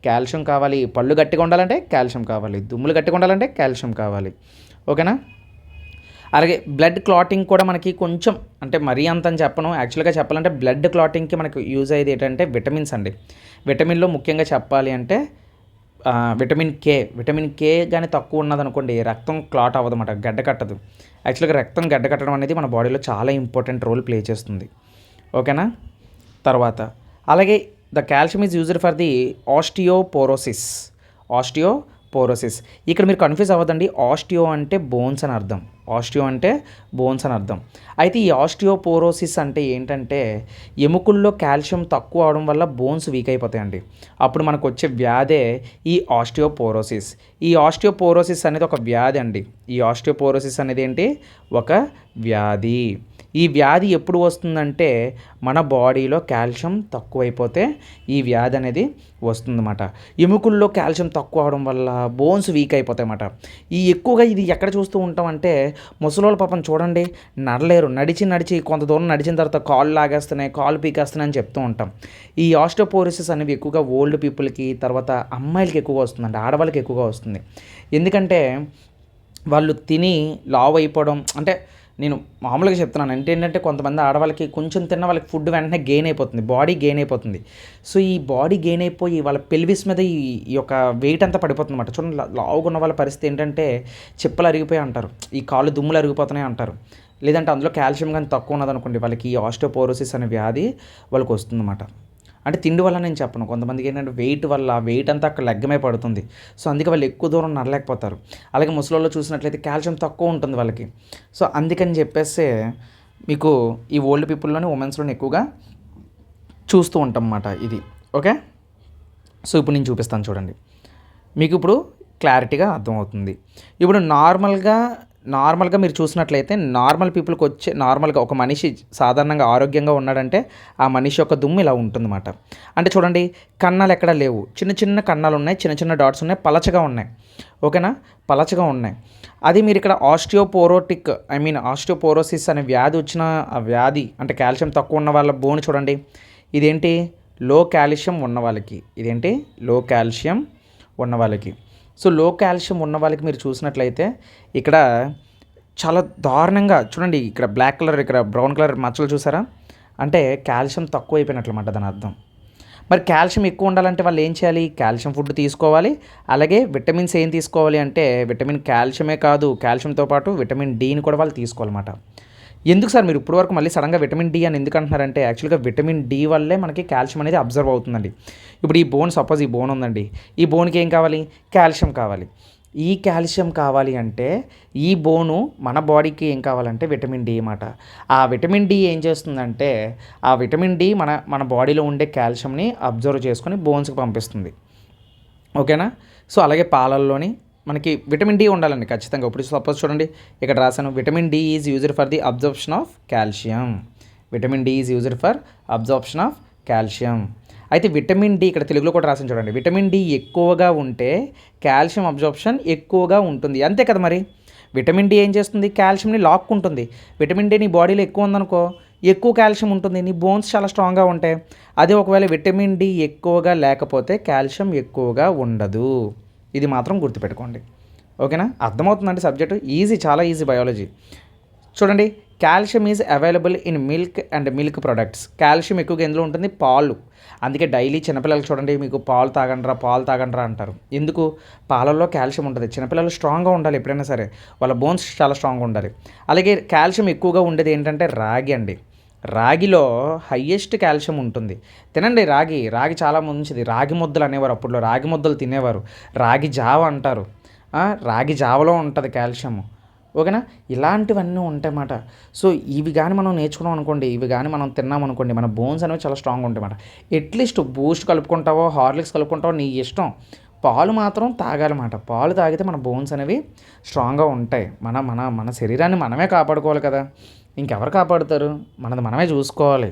కాల్షియం కావాలి. పళ్ళు గట్టిగా ఉండాలంటే కాల్షియం కావాలి, దుమ్ములు గట్టిగా ఉండాలంటే కాల్షియం కావాలి. ఓకేనా. అలాగే బ్లడ్ క్లాటింగ్ కూడా మనకి కొంచెం, అంటే మరీ అంత అని చెప్పను, యాక్చువల్గా చెప్పాలంటే బ్లడ్ క్లాటింగ్కి మనకు యూజ్ అయ్యేది ఏంటంటే విటమిన్స్ అండి. విటమిన్లో ముఖ్యంగా చెప్పాలి అంటే విటమిన్ కే కానీ తక్కువ ఉన్నదనుకోండి, రక్తం క్లాట్ అవ్వదన్నమాట, గడ్డ కట్టదు. యాక్చువల్గా రక్తం గడ్డ కట్టడం అనేది మన బాడీలో చాలా ఇంపార్టెంట్ రోల్ ప్లే చేస్తుంది. ఓకేనా. తర్వాత అలాగే the calcium is used for the osteoporosis. ఇక్కడ మీరు కన్ఫ్యూజ్ అవ్వదండి. ఆస్టియో అంటే బోన్స్ అని అర్థం. అయితే ఈ ఆస్టియోపోరోసిస్ అంటే ఏంటంటే, ఎముకల్లో కాల్షియం తక్కువ అవడం వల్ల బోన్స్ వీక్ అయిపోతాయండి. అప్పుడు మనకు వచ్చే వ్యాధే ఈ ఆస్టియోపోరోసిస్ అనేది ఒక వ్యాధి అండి. ఈ ఆస్టియోపోరోసిస్ అనేది ఏంటి, ఒక వ్యాధి. ఈ వ్యాధి ఎప్పుడు వస్తుందంటే మన బాడీలో కాల్షియం తక్కువైపోతే ఈ వ్యాధి అనేది వస్తుందన్నమాట. ఎముకల్లో కాల్షియం తక్కువ అవడం వల్ల బోన్స్ వీక్ అయిపోతాయి అన్నమాట. ఎక్కువగా ఇది ఎక్కడ చూస్తూ ఉంటామంటే, ముసలోళ్ళ పాపం చూడండి, నడలేరు, నడిచి కొంత దూరం నడిచిన తర్వాత కాళ్ళు లాగేస్తున్నాయి, కాళ్ళు పీకేస్తున్నాయి అని చెప్తూ ఉంటాం. ఈ ఆస్టియోపోరోసిస్ అనేవి ఎక్కువగా ఓల్డ్ పీపుల్కి, తర్వాత అమ్మాయిలకి ఎక్కువగా వస్తుందండి, ఆడవాళ్ళకి ఎక్కువగా వస్తుంది. ఎందుకంటే వాళ్ళు తిని లావు అయిపోవడం, అంటే నేను మామూలుగా చెప్తున్నాను. ఏంటంటే కొంతమంది ఆడవాళ్ళకి కొంచెం తిన్న వాళ్ళకి ఫుడ్ వెంటనే గెయిన్ అయిపోతుంది, బాడీ గెయిన్ అయిపోతుంది. సో ఈ బాడీ గెయిన్ అయిపోయి వాళ్ళ పెల్విస్ మీద ఈ యొక్క వెయిట్ అంతా పడిపోతుంది అన్నమాట. చూడండి, లావుగా ఉన్న వాళ్ళ పరిస్థితి ఏంటంటే చెప్పులు అరిగిపోయి అంటారు, ఈ కాళ్ళు దుమ్ములు అరిగిపోతున్నాయి అంటారు. లేదంటే అందులో కాల్షియం కానీ తక్కువ ఉన్నదనుకోండి, వాళ్ళకి ఈ ఆస్టియోపోరోసిస్ అనే వ్యాధి వాళ్ళకి వస్తుందన్నమాట. అంటే తిండి వల్ల నేను చెప్పను, కొంతమందికి ఏంటంటే వెయిట్ అంతా అక్కడ లెగ్గమే పడుతుంది. సో అందుకే వాళ్ళు ఎక్కువ దూరం నడలేకపోతారు. అలాగే ముసలోళ్ళు చూసినట్లయితే కాల్షియం తక్కువ ఉంటుంది వాళ్ళకి. సో అందుకని చెప్పేసి మీకు ఈ ఓల్డ్ పీపుల్లోని, ఉమెన్స్లోని ఎక్కువగా చూస్తూ ఉంటాం అన్నమాట ఇది. ఓకే. సో ఇప్పుడు నేను చూపిస్తాను చూడండి, మీకు ఇప్పుడు క్లారిటీగా అర్థమవుతుంది. ఇప్పుడు నార్మల్గా నార్మల్గా మీరు చూసినట్లయితే నార్మల్ పీపుల్కి వచ్చే నార్మల్గా ఒక మనిషి సాధారణంగా ఆరోగ్యంగా ఉన్నాడంటే ఆ మనిషి యొక్క దుమ్ము ఇలా ఉంటుందన్నమాట. అంటే చూడండి, కన్నాలు ఎక్కడ లేవు, చిన్న చిన్న కన్నాలు ఉన్నాయి, చిన్న చిన్న డాట్స్ ఉన్నాయి, పలచగా ఉన్నాయి. ఓకేనా, పలచగా ఉన్నాయి. అది మీరు ఇక్కడ ఆస్టియోపోరోసిస్ అనే వ్యాధి వచ్చిన ఆ వ్యాధి అంటే కాల్షియం తక్కువ ఉన్న వాళ్ళ బోన్ చూడండి, ఇదేంటి లో కాల్షియం ఉన్న వాళ్ళకి, ఇదేంటి లో కాల్షియం ఉన్న వాళ్ళకి. సో లో కాల్షియం ఉన్న వాళ్ళకి మీరు చూసినట్లయితే ఇక్కడ చాలా దారుణంగా చూడండి, ఇక్కడ బ్లాక్ కలర్, ఇక్కడ బ్రౌన్ కలర్ మచ్చలు చూసారా, అంటే కాల్షియం తక్కువ అయిపోయినట్లన్నమాట దాని అర్థం. మరి కాల్షియం ఎక్కువ ఉండాలంటే వాళ్ళు ఏం చేయాలి, కాల్షియం ఫుడ్ తీసుకోవాలి. అలాగే విటమిన్స్ ఏం తీసుకోవాలి అంటే విటమిన్ కాల్షియమే కాదు, కాల్షియంతో పాటు విటమిన్ డీని కూడా వాళ్ళు తీసుకోవాలన్నమాట. ఎందుకు సార్ మీరు ఇప్పుడు వరకు మళ్ళీ సడన్గా విటమిన్ డి అని ఎందుకు అంటున్నారంటే యాక్చువల్గా విటమిన్ డి వల్లే మనకి కాల్షియం అనేది అబ్జర్వ్ అవుతుందండి. ఇప్పుడు ఈ బోన్, సపోజ్ ఈ బోన్ ఉందండి, ఈ బోన్కి ఏం కావాలి, కాల్షియం కావాలి. ఈ కాల్షియం కావాలి అంటే ఈ బోను మన బాడీకి ఏం కావాలంటే విటమిన్ డి అన్నమాట. ఆ విటమిన్ డి ఏం చేస్తుందంటే ఆ విటమిన్ డి మన మన బాడీలో ఉండే కాల్షియంని అబ్జర్వ్ చేసుకొని బోన్స్కి పంపిస్తుంది. ఓకేనా. సో అలాగే పాలల్లోని మనకి విటమిన్ డి ఉండాలండి ఖచ్చితంగా. ఇప్పుడు సపోజ్ చూడండి, ఇక్కడ రాశాను vitamin D is used for the absorption of calcium. Vitamin D is used for absorption of calcium. అయితే విటమిన్ డి ఇక్కడ తెలుగులో కూడా రాసిన చూడండి, విటమిన్ డి ఎక్కువగా ఉంటే కాల్షియం అబ్జార్ప్షన్ ఎక్కువగా ఉంటుంది. అంతే కదా మరి. విటమిన్ డి ఏం చేస్తుంది, కాల్షియంని లాక్కుంటుంది. విటమిన్ డి నీ బాడీలో ఎక్కువ ఉందనుకో, ఎక్కువ కాల్షియం ఉంటుంది, నీ బోన్స్ చాలా స్ట్రాంగ్గా ఉంటాయి. అదే ఒకవేళ విటమిన్ డి ఎక్కువగా లేకపోతే కాల్షియం ఎక్కువగా ఉండదు. ఇది మాత్రం గుర్తుపెట్టుకోండి. ఓకేనా, అర్థమవుతుందండి సబ్జెక్టు. ఈజీ, చాలా ఈజీ బయాలజీ. చూడండి, calcium is available in milk and milk products. Calcium ఎక్కువగా ఎందులో ఉంటుంది, పాలు. అందుకే డైలీ చిన్నపిల్లలకు చూడండి, మీకు పాలు తాగండ్రా అంటారు. ఎందుకు, పాలల్లో కాల్షియం ఉంటుంది. చిన్నపిల్లలు స్ట్రాంగ్గా ఉండాలి ఎప్పుడైనా సరే, వాళ్ళ బోన్స్ చాలా స్ట్రాంగ్గా ఉండాలి. అలాగే కాల్షియం ఎక్కువగా ఉండేది ఏంటంటే రాగి అండి. రాగిలో హయ్యెస్ట్ కాల్షియం ఉంటుంది. తినండి రాగి చాలా మంచిది. రాగి ముద్దలు అనేవారు అప్పట్లో, రాగి ముద్దలు తినేవారు. రాగి జావ అంటారు, రాగి జావలో ఉంటుంది కాల్షియము. ఓకేనా, ఇలాంటివన్నీ ఉంటాయన్నమాట. సో ఇవి కానీ మనం నేర్చుకున్నాం అనుకోండి, ఇవి కానీ మనం తిన్నాం అనుకోండి, మన బోన్స్ అనేవి చాలా స్ట్రాంగ్ ఉంటాయన్నమాట. అట్లీస్ట్ బూస్ట్ కలుపుకుంటావో హార్లిక్స్ కలుపుకుంటావో నీ ఇష్టం, పాలు మాత్రం తాగాలన్నమాట. పాలు తాగితే మన బోన్స్ అనేవి స్ట్రాంగ్గా ఉంటాయి. మన మన మన శరీరాన్ని మనమే కాపాడుకోవాలి కదా, ఇంకెవరు కాపాడుతారు, మనది మనమే చూసుకోవాలి.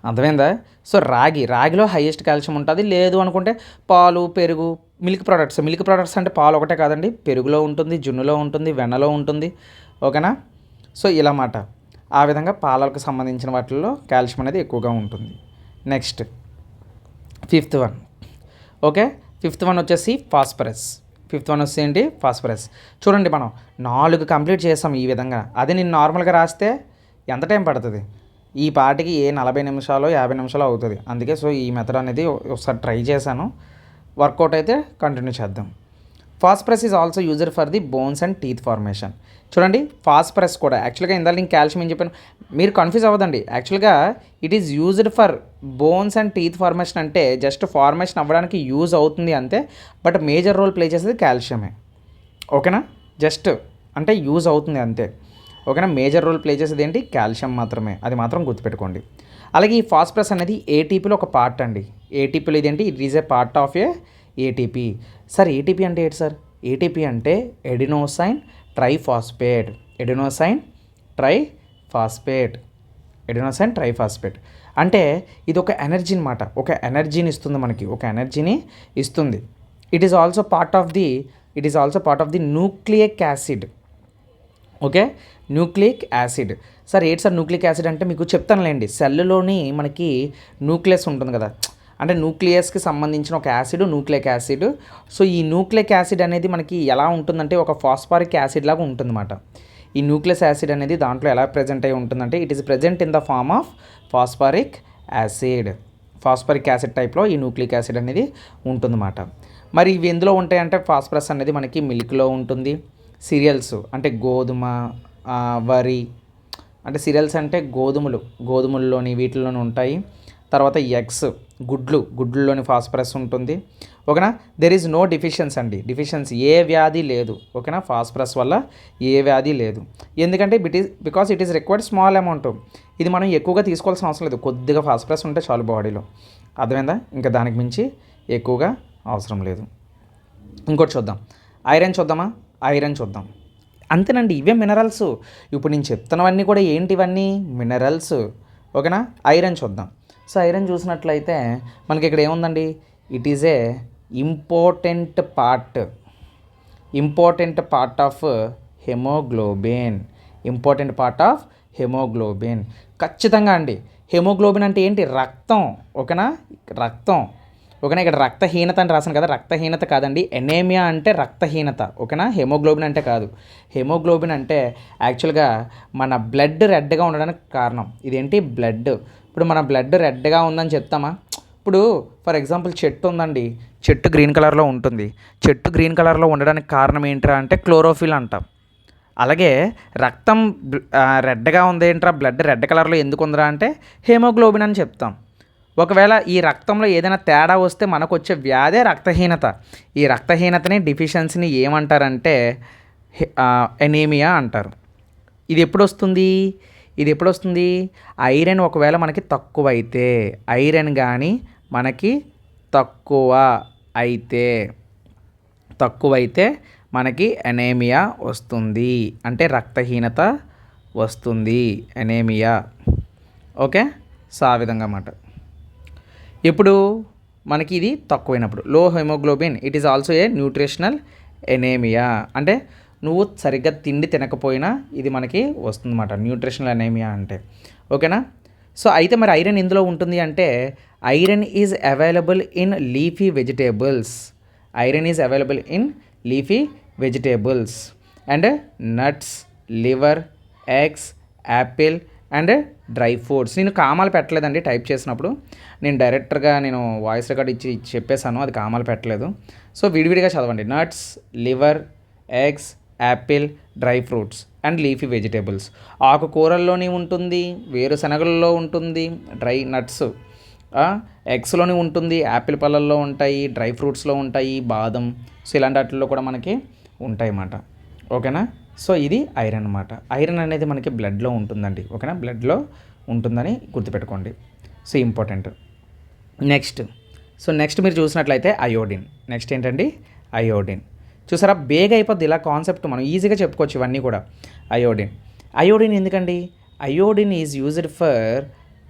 అర్థమైందా. సో రాగిలో హైయెస్ట్ కాల్షియం ఉంటుంది. లేదు అనుకుంటే పాలు, పెరుగు, మిల్క్ ప్రొడక్ట్స్ అంటే పాలు ఒకటే కాదండి, పెరుగులో ఉంటుంది, జున్నులో ఉంటుంది, వెన్నలో ఉంటుంది. ఓకేనా. సో ఇలా మాట, ఆ విధంగా పాలకు సంబంధించిన వాటిల్లో కాల్షియం అనేది ఎక్కువగా ఉంటుంది. నెక్స్ట్ ఫిఫ్త్ వన్ వచ్చేసి ఫాస్ఫరస్. ఏంటి, ఫాస్ఫరస్. చూడండి, మనం 4 కంప్లీట్ చేసాం ఈ విధంగా. అదే నేను నార్మల్గా రాస్తే ఎంత టైం పడుతుంది, ఈ పాటికి 40 నిమిషాలు 50 నిమిషాలు అవుతుంది. అందుకే సో ఈ మెథడ్ అనేది ఒకసారి ట్రై చేశాను, వర్కౌట్ అయితే కంటిన్యూ చేద్దాం. Phosphorus is also used for the bones and teeth formation. చూడండి, ఫాస్ఫరస్ కూడా యాక్చువల్గా ఇందాక నేను కాల్షియం ఏం చెప్పాను, మీరు కన్ఫ్యూజ్ అవ్వదండి. యాక్చువల్గా it is used for bones and teeth formation అంటే జస్ట్ ఫార్మేషన్ అవ్వడానికి యూజ్ అవుతుంది అంతే, బట్ మేజర్ రోల్ ప్లే చేసేది కాల్షియమే. ఓకేనా, జస్ట్ అంటే యూజ్ అవుతుంది అంతే. ఓకేనా, మేజర్ రోల్ ప్లే చేసేది ఏంటి, కాల్షియం మాత్రమే, అది మాత్రం గుర్తుపెట్టుకోండి. అలాగే ఈ ఫాస్ఫరస్ అనేది ఏటీపీలో ఒక పార్ట్ అండి. ఏటీపీలో ఇదేంటి, it is a part of A ATP. Sir ATP అంటే ఏంటి సార్, ఏటీపీ అంటే ఎడినోసైన్ ట్రైఫాస్ఫేట్. అంటే ఇది ఒక ఎనర్జీ అనమాట, ఒక ఎనర్జీని ఇస్తుంది మనకి, it is also part of the nucleic acid. Okay, nucleic acid. Sir ఏంటి సార్ న్యూక్లియిక్ యాసిడ్ అంటే, మీకు చెప్తానులేండి. సెల్లులోని మనకి న్యూక్లియస్ ఉంటుంది కదా, అంటే న్యూక్లియస్కి సంబంధించిన ఒక యాసిడ్ న్యూక్లియిక్ యాసిడ్. సో ఈ న్యూక్లియిక్ యాసిడ్ అనేది మనకి ఎలా ఉంటుందంటే ఒక ఫాస్ఫరిక్ యాసిడ్ లాగా ఉంటుందన్నమాట. ఈ న్యూక్లియస్ యాసిడ్ అనేది దాంట్లో ఎలా ప్రజెంట్ అయి ఉంటుందంటే it is present in the form of phosphoric acid టైప్లో ఈ న్యూక్లియిక్ యాసిడ్ అనేది ఉంటుందన్నమాట. మరి ఇవి ఎందులో ఉంటాయంటే ఫాస్ఫరస్ అనేది మనకి మిల్క్లో ఉంటుంది, సిరియల్స్ అంటే గోధుమ, వరి, అంటే సిరియల్స్ అంటే గోధుమల్లోని వీటిల్లోని ఉంటాయి. తర్వాత ఎగ్స్, గుడ్లలోని ఫాస్ఫరస్ ఉంటుంది. ఓకేనా, దెర్ ఈజ్ నో డిఫిషియన్సీ, ఏ వ్యాధి లేదు. ఓకేనా, ఫాస్ఫరస్ వల్ల ఏ వ్యాధి లేదు. ఎందుకంటే because it is required small amount. ఇది మనం ఎక్కువగా తీసుకోవాల్సిన అవసరం లేదు, కొద్దిగా ఫాస్ఫరస్ ఉంటే చాలు బాడీలో. అర్థమైందా, ఇంకా దానికి మించి ఎక్కువగా అవసరం లేదు. ఇంకోటి చూద్దాం, ఐరన్ చూద్దాం. అంతేనండి, ఇవే మినరల్స్. ఇప్పుడు నేను చెప్తున్నవన్నీ కూడా ఏంటి, ఇవన్నీ మినరల్స్. ఓకేనా. ఐరన్ చూద్దాం. సో ఐరన్ చూసినట్లయితే మనకి ఇక్కడ ఏముందండి, it is a important part of haemoglobin. Important part of haemoglobin. ఖచ్చితంగా అండి. హెమోగ్లోబిన్ అంటే ఏంటి, రక్తం. ఓకేనా, రక్తం. ఓకేనా, ఇక్కడ రక్తహీనత అని రాసాను కదా, రక్తహీనత కాదండి, ఎనేమియా అంటే రక్తహీనత. ఓకేనా, హెమోగ్లోబిన్ అంటే కాదు. హెమోగ్లోబిన్ అంటే యాక్చువల్గా మన బ్లడ్ రెడ్గా ఉండడానికి కారణం. ఇదేంటి, బ్లడ్. ఇప్పుడు మన బ్లడ్ రెడ్గా ఉందని చెప్తామా? ఇప్పుడు ఫర్ ఎగ్జాంపుల్ చెట్టు ఉందండి, చెట్టు గ్రీన్ కలర్లో ఉంటుంది. చెట్టు గ్రీన్ కలర్లో ఉండడానికి కారణం ఏంట్రా అంటే క్లోరోఫిల్ అంటాం. అలాగే రక్తం రెడ్గా ఉంది ఏంట్రా, బ్లడ్ రెడ్ కలర్లో ఎందుకు ఉందిరా అంటే హెమోగ్లోబిన్ అని చెప్తాం. ఒకవేళ ఈ రక్తంలో ఏదైనా తేడా వస్తే మనకు వచ్చే వ్యాధే రక్తహీనత. ఈ రక్తహీనతని, డిఫిషియన్సీని ఏమంటారంటే ఎనీమియా అంటారు. ఇది ఎప్పుడు వస్తుంది, ఐరన్ ఒకవేళ మనకి తక్కువైతే, ఐరన్ కానీ మనకి తక్కువైతే మనకి ఎనేమియా వస్తుంది, అంటే రక్తహీనత వస్తుంది, ఎనేమియా. ఓకే, సో ఆ విధంగా అన్నమాట. ఇప్పుడు మనకి ఇది తక్కువైనప్పుడు లో haemoglobin, it is also a nutritional anaemia. అంటే నువ్వు సరిగ్గా తిండి తినకపోయినా ఇది మనకి వస్తుందన్నమాట, న్యూట్రిషనల్ ఎనేమియా అంటే. ఓకేనా. సో అయితే మరి ఐరన్ ఎందులో ఉంటుంది అంటే, iron is available in leafy vegetables. Iron is available in leafy vegetables and nuts, liver, eggs, Apple and dry fruits. నేను కామాలు పెట్టలేదండి టైప్ చేసినప్పుడు, నేను డైరెక్టర్గా వాయిస్ రికార్డ్ ఇచ్చి చెప్పేశాను, అది కామాలు పెట్టలేదు. సో విడివిడిగా చదవండి. Nuts, liver, eggs, apple, dry fruits and leafy vegetables. ఆకుకూరల్లోని ఉంటుంది, వేరుశనగల్లో ఉంటుంది, డ్రై నట్స్ ఎగ్స్లోని ఉంటుంది, యాపిల్ పళ్ళల్లో ఉంటాయి, డ్రై ఫ్రూట్స్లో ఉంటాయి, బాదం. సో ఇలాంటి వాటిల్లో కూడా మనకి ఉంటాయి అన్నమాట. ఓకేనా. సో ఇది ఐరన్ అన్నమాట. ఐరన్ అనేది మనకి బ్లడ్లో ఉంటుందండి. ఓకేనా, బ్లడ్లో ఉంటుందని గుర్తుపెట్టుకోండి. So important. నెక్స్ట్ మీరు చూసినట్లయితే అయోడిన్. నెక్స్ట్ ఏంటండి, అయోడిన్. చూసారా, బేగా అయిపోద్ది ఇలా కాన్సెప్ట్, మనం ఈజీగా చెప్పుకోవచ్చు ఇవన్నీ కూడా. అయోడిన్ ఎందుకండి, iodine is used for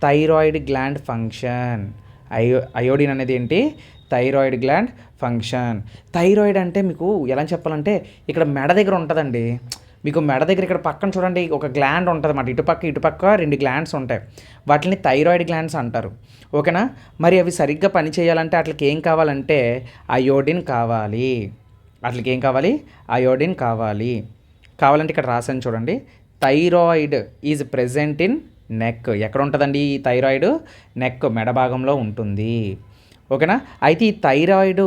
thyroid gland function. Iodine అనేది ఏంటి, థైరాయిడ్ గ్లాండ్ ఫంక్షన్. థైరాయిడ్ అంటే మీకు ఎలా చెప్పాలంటే, ఇక్కడ మెడ దగ్గర ఉంటుందండి. మీకు మెడ దగ్గర ఇక్కడ పక్కన చూడండి ఒక గ్లాండ్ ఉంటుంది అన్నమాట, ఇటుపక్క 2 గ్లాండ్స్ ఉంటాయి. వాటిని థైరాయిడ్ గ్లాండ్స్ అంటారు. ఓకేనా. మరి అవి సరిగ్గా పనిచేయాలంటే వాటికి ఏం కావాలంటే అయోడిన్ కావాలి. అయోడిన్ కావాలంటే ఇక్కడ రాసాను చూడండి, thyroid is present in neck. ఎక్కడ ఉంటుందండి ఈ థైరాయిడ్, నెక్ మెడ భాగంలో ఉంటుంది. ఓకేనా. అయితే ఈ థైరాయిడ్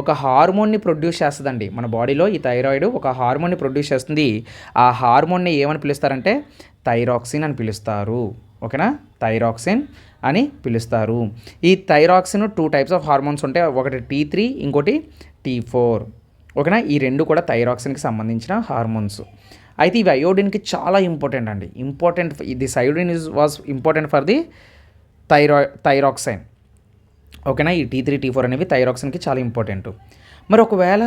ఒక హార్మోన్ని ప్రొడ్యూస్ చేస్తుందండి మన బాడీలో. ఈ థైరాయిడ్ ఒక హార్మోన్ని ప్రొడ్యూస్ చేస్తుంది. ఆ హార్మోన్ని ఏమని పిలుస్తారంటే థైరాక్సిన్ అని పిలుస్తారు. ఓకేనా, థైరాక్సిన్ అని పిలుస్తారు. ఈ థైరాక్సిన్ 2 టైప్స్ ఆఫ్ హార్మోన్స్ ఉంటాయి, ఒకటి T3, ఇంకోటి T4. ఓకేనా, ఈ 2 కూడా థైరాక్సిన్కి సంబంధించిన హార్మోన్స్. అయితే ఇవి అయోడిన్కి చాలా ఇంపార్టెంట్ అండి. This iodine was important for the thyroxine. ఓకేనా, ఈ T3, T4 అనేవి థైరాక్సిన్కి చాలా ఇంపార్టెంట్. మరి ఒకవేళ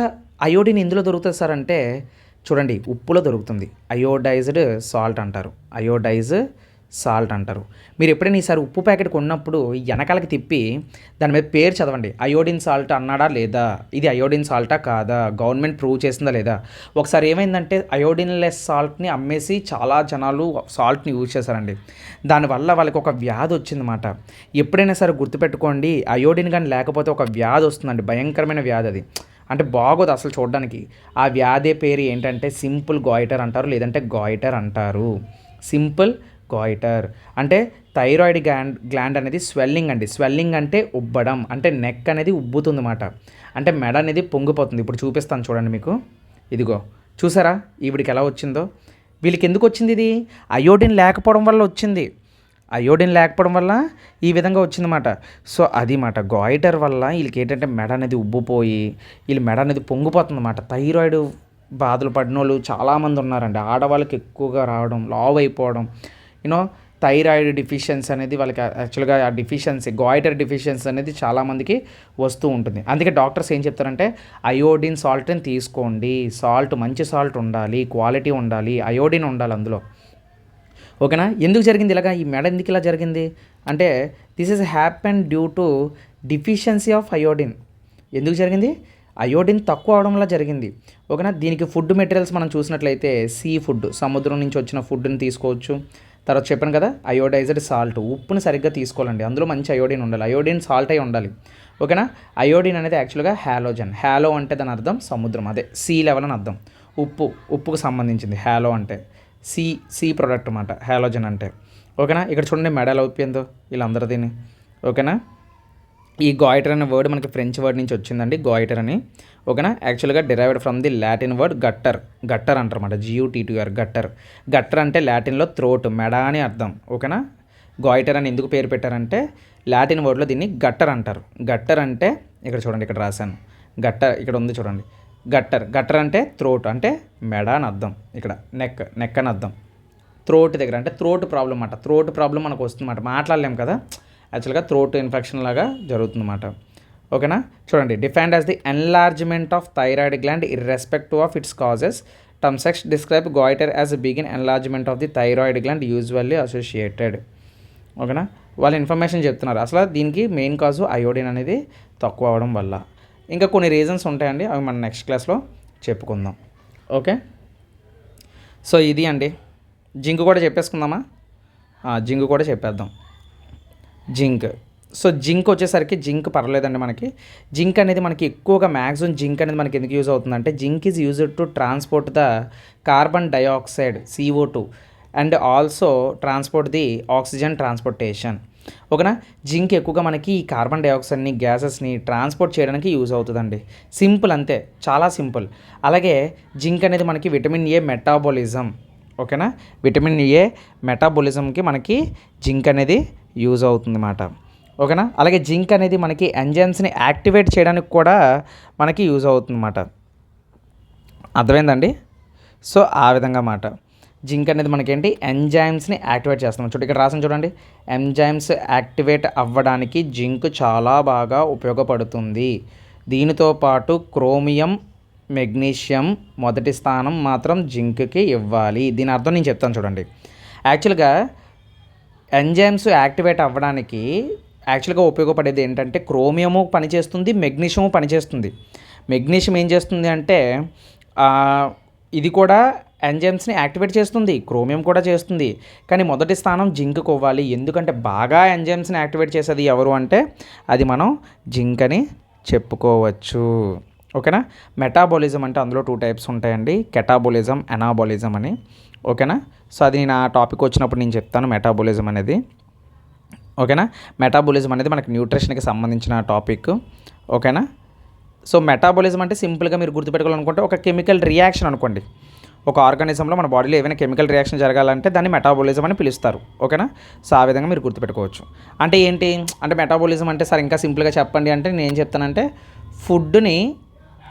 అయోడిన్ ఎందులో దొరుకుతుంది సార్ అంటే, చూడండి ఉప్పులో దొరుకుతుంది. అయోడైజ్డ్ సాల్ట్ అంటారు. మీరు ఎప్పుడైనా ఈసారి ఉప్పు ప్యాకెట్ కొన్నప్పుడు వెనకాలకి తిప్పి దాని మీద పేరు చదవండి, అయోడిన్ సాల్ట్ అన్నాడా లేదా, ఇది అయోడిన్ సాల్టా కాదా, గవర్నమెంట్ ప్రూవ్ చేసిందా లేదా. ఒకసారి ఏమైందంటే అయోడిన్ లెస్ సాల్ట్ని అమ్మేసి చాలా జనాలు సాల్ట్ని యూజ్ చేశారండి. దానివల్ల వాళ్ళకి ఒక వ్యాధి వచ్చిందన్నమాట. ఎప్పుడైనా సరే గుర్తుపెట్టుకోండి, అయోడిన్ కానీ లేకపోతే ఒక వ్యాధి వస్తుందండి, భయంకరమైన వ్యాధి అది. అంటే బాగోదు అసలు చూడడానికి. ఆ వ్యాధి పేరు ఏంటంటే సింపుల్ గాయిటర్ అంటారు, లేదంటే గాయిటర్ అంటారు. సింపుల్ గాయిటర్ అంటే థైరాయిడ్ గ్లాండ్ అనేది స్వెల్లింగ్ అండి. స్వెల్లింగ్ అంటే ఉబ్బడం, అంటే నెక్ అనేది ఉబ్బుతుంది అన్నమాట, అంటే మెడ అనేది పొంగిపోతుంది. ఇప్పుడు చూపిస్తాను చూడండి మీకు. ఇదిగో చూసారా ఈవిడికి ఎలా వచ్చిందో. వీళ్ళకి ఎందుకు వచ్చింది ఇది, అయోడిన్ లేకపోవడం వల్ల వచ్చింది. అయోడిన్ లేకపోవడం వల్ల ఈ విధంగా వచ్చిందన్నమాట. సో అది మాట గాయిటర్ వల్ల వీళ్ళకి ఏంటంటే మెడ అనేది ఉబ్బిపోయి వీళ్ళ మెడ అనేది పొంగిపోతుంది అన్నమాట. థైరాయిడ్ బాధలు పడిన వాళ్ళు చాలామంది ఉన్నారండి. ఆడవాళ్ళకి ఎక్కువగా రావడం, లావ్ అయిపోవడం, థైరాయిడ్ డిఫిషియన్సీ అనేది వాళ్ళకి యాక్చువల్గా ఆ డిఫిషియన్సీ గాయిటర్ డిఫిషియన్సీ అనేది చాలామందికి వస్తూ ఉంటుంది. అందుకే డాక్టర్స్ ఏం చెప్తారంటే అయోడిన్ సాల్ట్ని తీసుకోండి, సాల్ట్ మంచి సాల్ట్ ఉండాలి, క్వాలిటీ ఉండాలి, అయోడిన్ ఉండాలి అందులో. ఓకేనా. ఎందుకు జరిగింది ఇలాగా, ఈ మెడ ఎందుకు ఇలా జరిగింది అంటే this is happen due to deficiency of iodine. ఎందుకు జరిగింది, అయోడిన్ తక్కువ అవడం వల్ల జరిగింది. ఓకేనా. దీనికి ఫుడ్ మెటీరియల్స్ మనం చూసినట్లయితే సీ ఫుడ్, సముద్రం నుంచి వచ్చిన ఫుడ్ని తీసుకోవచ్చు. తర్వాత చెప్పాను కదా అయోడైజ్డ్ సాల్ట్, ఉప్పుని సరిగ్గా తీసుకోవాలండి, అందులో మంచి అయోడిన్ ఉండాలి, అయోడిన్ సాల్ట్ అయి ఉండాలి. ఓకేనా. అయోడిన్ అనేది యాక్చువల్గా హ్యాలోజన్, హ్యాలో అంటే దాని అర్థం సముద్రం, అదే సీ లెవెల్ అని అర్థం. ఉప్పుకు సంబంధించింది హ్యాలో అంటే, సీ ప్రొడక్ట్ అన్నమాట హ్యాలోజన్ అంటే. ఓకేనా. ఇక్కడ చూడండి మెడ ఎలా అయిపోయిందో వీళ్ళందరిదీని. ఓకేనా. ఈ గాయిటర్ అనే వర్డ్ మనకి ఫ్రెంచ్ వర్డ్ నుంచి వచ్చిందండి, గాయిటర్ అని. ఓకేనా. యాక్చువల్గా derived from the Latin word gutter అంటారన్నమాట, GUTTER గట్టర్ అంటే లాటిన్లో థ్రోట్, మెడ అని అర్థం. ఓకేనా. గాయిటర్ అని ఎందుకు పేరు పెట్టారంటే లాటిన్ వర్డ్లో దీన్ని గట్టర్ అంటారు. గట్టర్ అంటే ఇక్కడ చూడండి, ఇక్కడ రాశాను గట్టర్, ఇక్కడ ఉంది చూడండి. గట్టర్ అంటే థ్రోట్ అంటే మెడ అని అర్థం, ఇక్కడ నెక్ అని అర్థం. థ్రోట్ దగ్గర అంటే థ్రోట్ ప్రాబ్లం అన్నమాట. థ్రోట్ ప్రాబ్లం మనకు వస్తుందన్నమాట, మాట్లాడలేం కదా, యాక్చువల్గా థ్రోట్ ఇన్ఫెక్షన్ లాగా జరుగుతుందన్నమాట. ఓకేనా. చూడండి, defined as the enlargement of thyroid gland irrespective of it's causes. Term sex describe goitre as begin enlargement of the thyroid gland usually associated. ఓకేనా. వాళ్ళు ఇన్ఫర్మేషన్ చెప్తున్నారు, అసలు దీనికి మెయిన్ కాజు అయోడిన్ అనేది తక్కువ అవడం వల్ల. ఇంకా కొన్ని రీజన్స్ ఉంటాయండి, అవి మనం నెక్స్ట్ క్లాస్లో చెప్పుకుందాం. ఓకే. సో ఇది అండి. జింక్ కూడా చెప్పేసుకుందామా, జింక్ కూడా చెప్పేద్దాం. సో జింక్ వచ్చేసరికి జింక్ పర్లేదండి మనకి. జింక్ అనేది మనకి ఎక్కువగా మ్యాక్సిమం జింక్ అనేది మనకి ఎందుకు యూజ్ అవుతుందంటే zinc is used to transport the carbon dioxide CO2 and also transport the oxygen transportation. ఓకేనా. జింక్ ఎక్కువగా మనకి ఈ కార్బన్ డైఆక్సైడ్ని, గ్యాసెస్ని ట్రాన్స్పోర్ట్ చేయడానికి యూజ్ అవుతుందండి. సింపుల్, అంతే, చాలా సింపుల్. అలాగే జింక్ అనేది మనకి విటమిన్ A మెటాబాలిజం. ఓకేనా. విటమిన్ A మెటాబాలిజంకి మనకి జింక్ అనేది యూజ్ అవుతుందన్నమాట. ఓకేనా. అలాగే జింక్ అనేది మనకి ఎంజైమ్స్ని యాక్టివేట్ చేయడానికి కూడా మనకి యూజ్ అవుతుందన్నమాట. అర్థమైందండి. సో ఆ విధంగా మాట జింక్ అనేది మనకేంటి, ఎంజైమ్స్ని యాక్టివేట్ చేస్తాం. చూడండి ఇక్కడ రాసిన చూడండి, ఎంజైమ్స్ యాక్టివేట్ అవ్వడానికి జింక్ చాలా బాగా ఉపయోగపడుతుంది. దీనితో పాటు క్రోమియం, మెగ్నీషియం మొదటి స్థానం మాత్రం జింక్కి ఇవ్వాలి. దీని అర్థం నేను చెప్తాను చూడండి. యాక్చువల్గా ఎంజైమ్స్ యాక్టివేట్ అవ్వడానికి యాక్చువల్గా ఉపయోగపడేది ఏంటంటే క్రోమియము పనిచేస్తుంది, మెగ్నీషియము పనిచేస్తుంది. మెగ్నీషియం ఏం చేస్తుంది అంటే ఇది కూడా ఎంజైమ్స్ని యాక్టివేట్ చేస్తుంది, క్రోమియం కూడా చేస్తుంది. కానీ మొదటి స్థానం జింక్కి ఇవ్వాలి. ఎందుకంటే బాగా ఎంజైమ్స్ని యాక్టివేట్ చేసేది ఎవరు అంటే అది మనం జింక్ అని చెప్పుకోవచ్చు. ఓకేనా. మెటాబాలిజం అంటే అందులో 2 టైప్స్ ఉంటాయండి, కెటాబాలిజం, ఎనాబాలిజం అని. ఓకేనా. సో అది నేను ఆ టాపిక్ వచ్చినప్పుడు నేను చెప్తాను మెటాబాలిజం అనేది. ఓకేనా. మెటాబాలిజం అనేది మనకి న్యూట్రిషన్కి సంబంధించిన టాపిక్. ఓకేనా. సో మెటాబాలిజం అంటే సింపుల్గా మీరు గుర్తుపెట్టుకోవాలనుకుంటే ఒక కెమికల్ రియాక్షన్ అనుకోండి. ఒక ఆర్గానిజంలో మన బాడీలో ఏమైనా కెమికల్ రియాక్షన్ జరగాలంటే దాన్ని మెటాబాలిజం అని పిలుస్తారు. ఓకేనా. సో ఆ విధంగా మీరు గుర్తుపెట్టుకోవచ్చు. అంటే ఏంటి అంటే మెటాబాలిజం అంటే సార్ ఇంకా సింపుల్గా చెప్పండి అంటే నేను ఏం చెప్తానంటే ఫుడ్ని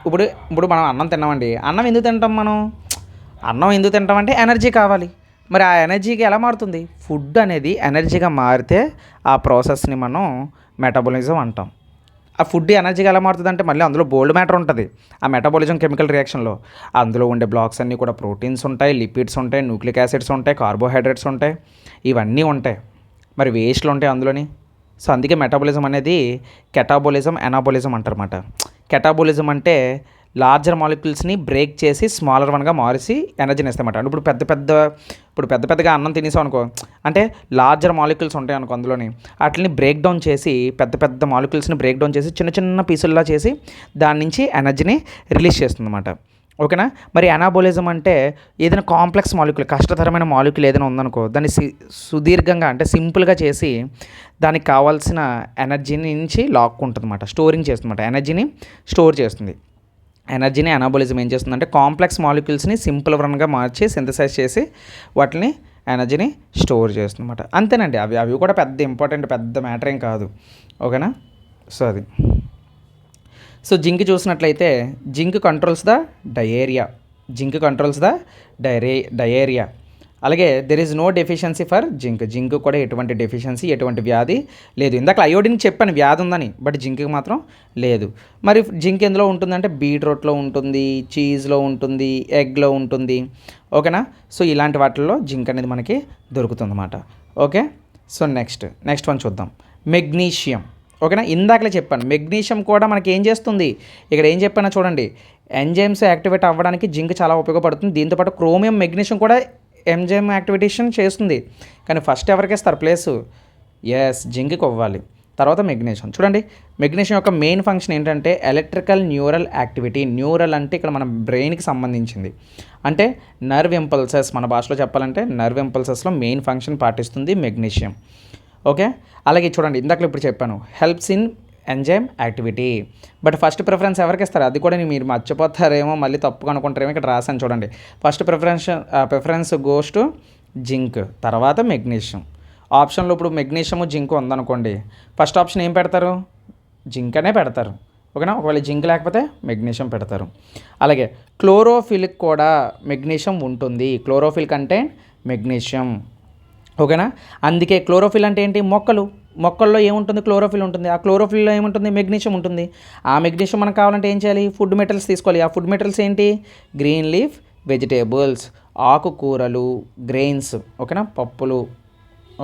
ఇప్పుడు మనం అన్నం తిన్నామండి. అన్నం ఎందుకు తింటామంటే ఎనర్జీ కావాలి. మరి ఆ ఎనర్జీకి ఎలా మారుతుంది, ఫుడ్ అనేది ఎనర్జీగా మారితే ఆ ప్రాసెస్ని మనం మెటాబాలిజం అంటాం. ఆ ఫుడ్ ఎనర్జీగా ఎలా మారుతుంది అంటే మళ్ళీ అందులో బోల్డ్ మ్యాటర్ ఉంటుంది ఆ మెటాబాలిజం కెమికల్ రియాక్షన్లో. అందులో ఉండే బ్లాక్స్ అన్నీ కూడా ప్రోటీన్స్ ఉంటాయి, లిపిడ్స్ ఉంటాయి, న్యూక్లిక్ యాసిడ్స్ ఉంటాయి, కార్బోహైడ్రేట్స్ ఉంటాయి, ఇవన్నీ ఉంటాయి. మరి వేస్ట్లు ఉంటాయి అందులోని. సో అందుకే మెటాబాలిజం అనేది కెటాబాలిజం, ఎనాబాలిజం అంటారన్నమాట. కెటాబాలిజం అంటే లార్జర్ మాలిక్యూల్స్ని బ్రేక్ చేసి స్మాలర్ వన్గా మారిసి ఎనర్జీని ఇస్తామన్నమాట. ఇప్పుడు పెద్ద పెద్దగా అన్నం తినేసాం అనుకో, అంటే లార్జర్ మాలిక్యూల్స్ ఉంటాయి అనుకో అందులోని, వాటిని బ్రేక్ డౌన్ చేసి పెద్ద మాలిక్యూల్స్ని బ్రేక్ డౌన్ చేసి చిన్న చిన్న పీసుల్లా చేసి దాని నుంచి ఎనర్జీని రిలీజ్ చేస్తుంది అన్నమాట. ఓకేనా. మరి ఎనాబోలిజం అంటే ఏదైనా కాంప్లెక్స్ మాలిక్యూల్, కష్టతరమైన మాలిక్యూల్ ఏదైనా ఉందనుకో దాన్ని సుదీర్ఘంగా అంటే సింపుల్గా చేసి దానికి కావాల్సిన ఎనర్జీని నుంచి లాక్కుంటుంది అన్నమాట, స్టోరింగ్ చేస్తుంది అన్నమాట, ఎనర్జీని స్టోర్ చేస్తుంది. ఎనర్జీని ఎనాబోలిజం ఏం చేస్తుందంటే కాంప్లెక్స్ మాలిక్యూల్స్ని సింపుల్ వన్గా మార్చి సింథసైజ్ చేసి వాటిని ఎనర్జీని స్టోర్ చేస్తుంది అన్నమాట. అంతేనండి. అవి కూడా పెద్ద ఇంపార్టెంట్, పెద్ద మ్యాటర్ ఏం కాదు. ఓకేనా. సో అది. సో జింక్ చూసినట్లయితే జింక్ కంట్రోల్స్ ద డయేరియా. అలాగే there is no deficiency for zinc కూడా ఎటువంటి డెఫిషియన్సీ ఎటువంటి వ్యాధి లేదు. ఇందాక అయోడిన్ చెప్పాను వ్యాధి ఉందని, బట్ జింక్కి మాత్రం లేదు. మరి జింక్ ఎందులో ఉంటుందంటే బీట్రూట్లో ఉంటుంది, చీజ్లో ఉంటుంది, ఎగ్లో ఉంటుంది. ఓకేనా. సో ఇలాంటి వాటిల్లో జింక్ అనేది మనకి దొరుకుతుందన్నమాట. ఓకే. సో నెక్స్ట్ వన్ చూద్దాం. మెగ్నీషియం. ఓకేనా. ఇందాకలే చెప్పాను మెగ్నీషియం కూడా మనకి ఏం చేస్తుంది, ఇక్కడ ఏం చెప్పానో చూడండి. ఎంజైమ్స్ యాక్టివేట్ అవ్వడానికి జింక్ చాలా ఉపయోగపడుతుంది. దీంతోపాటు క్రోమియం మెగ్నీషియం కూడా ఎంజైమ్ యాక్టివేషన్ చేస్తుంది. కానీ ఫస్ట్ ఎవరికి ఇస్తారు ప్లేసు? ఎస్, జింక్కి ఇవ్వాలి. తర్వాత మెగ్నీషియం. చూడండి, మెగ్నీషియం యొక్క మెయిన్ ఫంక్షన్ ఏంటంటే ఎలక్ట్రికల్ న్యూరల్ యాక్టివిటీ. న్యూరల్ అంటే ఇక్కడ మన బ్రెయిన్కి సంబంధించింది. అంటే నర్వ్ ఇంపల్సెస్, మన భాషలో చెప్పాలంటే నర్వ్ ఇంపల్సెస్లో మెయిన్ ఫంక్షన్ పాటిస్తుంది మెగ్నీషియం. ఓకే. అలాగే చూడండి, ఇందాక ఇప్పుడు చెప్పాను helps in enzyme activity. But first preference ఎవరికి ఇస్తారు? అది కూడా మీరు మర్చిపోతారేమో, మళ్ళీ తప్పుగా అనుకుంటారేమో. ఇక్కడ రాశాను చూడండి. First preference goes to zinc, తర్వాత మెగ్నీషియం. ఆప్షన్లో ఇప్పుడు మెగ్నీషియం జింక్ ఉందనుకోండి, ఫస్ట్ ఆప్షన్ ఏం పెడతారు? జింక్ అనే పెడతారు. ఓకేనా. ఒకవేళ జింక్ లేకపోతే మెగ్నీషియం పెడతారు. అలాగే క్లోరోఫిల్కి కూడా మెగ్నీషియం ఉంటుంది. Chlorophyll contain magnesium. ఓకేనా. అందుకే క్లోరోఫిల్ అంటే ఏంటి? మొక్కల్లో ఏముంటుంది? క్లోరోఫిల్ ఉంటుంది. ఆ క్లోరోఫిల్లో ఏముంటుంది? మెగ్నీషియం ఉంటుంది. ఆ మెగ్నీషియం మనకు కావాలంటే ఏం చేయాలి? ఫుడ్ మెటీరియల్స్ తీసుకోవాలి. ఆ ఫుడ్ మెటీరియల్స్ ఏంటి? గ్రీన్ లీఫ్ వెజిటేబుల్స్, ఆకుకూరలు, గ్రెయిన్స్. ఓకేనా. పప్పులు.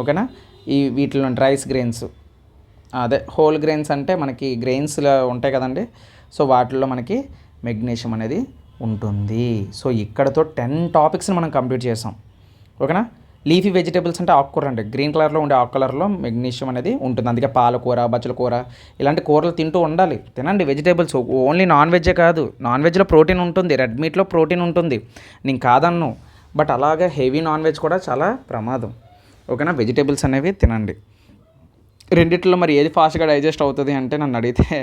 ఓకేనా. వీటిలో రైస్ గ్రెయిన్స్, అదే హోల్ గ్రెయిన్స్ అంటే మనకి గ్రెయిన్స్లో ఉంటాయి కదండి. సో వాటిల్లో మనకి మెగ్నీషియం అనేది ఉంటుంది. సో ఇక్కడతో 10 టాపిక్స్ని మనం కంప్లీట్ చేసాం. ఓకేనా. లీఫీ వెజిటేబుల్స్ అంటే ఆకుకూర అండి. గ్రీన్ కలర్లో ఉండే ఆకు కలర్లో మెగ్నీషియం అనేది ఉంటుంది. అందుకే పాలకూర, బచ్చల కూర ఇలాంటి కూరలు తింటూ ఉండాలి. తినండి వెజిటేబుల్స్. ఓన్లీ నాన్ వెజ్జే కాదు, నాన్ వెజ్లో ప్రోటీన్ ఉంటుంది, రెడ్ మీట్లో ప్రోటీన్ ఉంటుంది, నేను కాదన్ను. బట్ అలాగే హెవీ నాన్ వెజ్ కూడా చాలా ప్రమాదం. ఓకేనా. వెజిటేబుల్స్ అనేవి తినండి. రెండిట్లో మరి ఏది ఫాస్ట్గా డైజెస్ట్ అవుతుంది అంటే నన్ను అడిగితే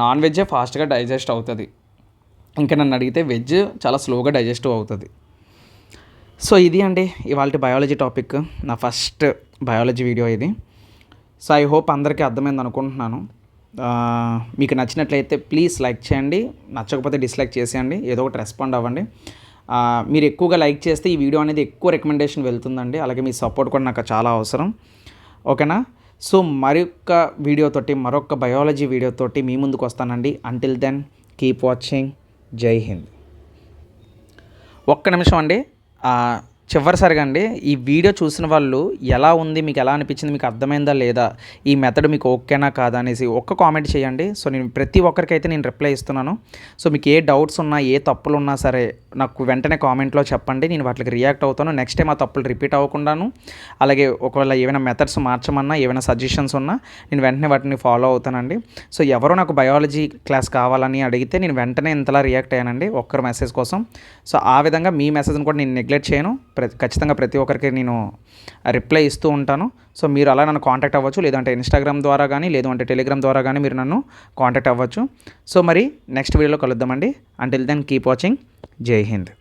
నాన్ వెజ్జే ఫాస్ట్గా డైజెస్ట్ అవుతుంది. ఇంకా నన్ను అడిగితే వెజ్ చాలా స్లోగా డైజెస్టివ్ అవుతుంది. సో ఇది అండి ఇవాళ బయాలజీ టాపిక్, నా ఫస్ట్ బయాలజీ వీడియో ఇది. సో ఐ హోప్ అందరికీ అర్థమైంది అనుకుంటున్నాను. మీకు నచ్చినట్లయితే ప్లీజ్ లైక్ చేయండి, నచ్చకపోతే డిస్లైక్ చేసేయండి, ఏదో ఒకటి రెస్పాండ్ అవ్వండి. మీరు ఎక్కువగా లైక్ చేస్తే ఈ వీడియో అనేది ఎక్కువ రికమెండేషన్ వెళ్తుందండి. అలాగే మీ సపోర్ట్ కూడా నాకు చాలా అవసరం. ఓకేనా. సో మరొక బయాలజీ వీడియోతోటి మీ ముందుకు వస్తానండి. Until then keep watching. జై హింద్. ఒక్క నిమిషం అండి, చివరిసారిగా అండి ఈ వీడియో చూసిన వాళ్ళు ఎలా ఉంది, మీకు ఎలా అనిపించింది, మీకు అర్థమైందా లేదా, ఈ మెథడ్ మీకు ఓకేనా కాదా అనేసి ఒక్క కామెంట్ చేయండి. సో నేను ప్రతి ఒక్కరికైతే నేను రిప్లై ఇస్తున్నాను. సో మీకు ఏ డౌట్స్ ఉన్నా, ఏ తప్పులు ఉన్నా సరే నాకు వెంటనే కామెంట్లో చెప్పండి, నేను వాటికి రియాక్ట్ అవుతాను. నెక్స్ట్ టైం ఆ తప్పులు రిపీట్ అవ్వకుండాను. అలాగే ఒకవేళ ఏమైనా మెథడ్స్ మార్చమన్నా, ఏమైనా సజెషన్స్ ఉన్నా నేను వెంటనే వాటిని ఫాలో అవుతానండి. సో ఎవరో నాకు బయాలజీ క్లాస్ కావాలని అడిగితే నేను వెంటనే ఇంతలా రియాక్ట్ అయ్యానండి ఒక్కరి మెసేజ్ కోసం. సో ఆ విధంగా మీ మెసేజ్ని కూడా నేను నెగ్లెక్ట్ చేయను. ఖచ్చితంగా ప్రతి ఒక్కరికి నేను రిప్లై ఇస్తూ ఉంటాను. సో మీరు అలా నన్ను కాంటాక్ట్ అవ్వచ్చు, లేదంటే ఇన్స్టాగ్రామ్ ద్వారా కానీ, లేదంటే టెలిగ్రామ్ ద్వారా కానీ మీరు నన్ను కాంటాక్ట్ అవ్వచ్చు. సో మరి నెక్స్ట్ వీడియోలో కలుద్దామండి. Until then keep watching. జై హింద్.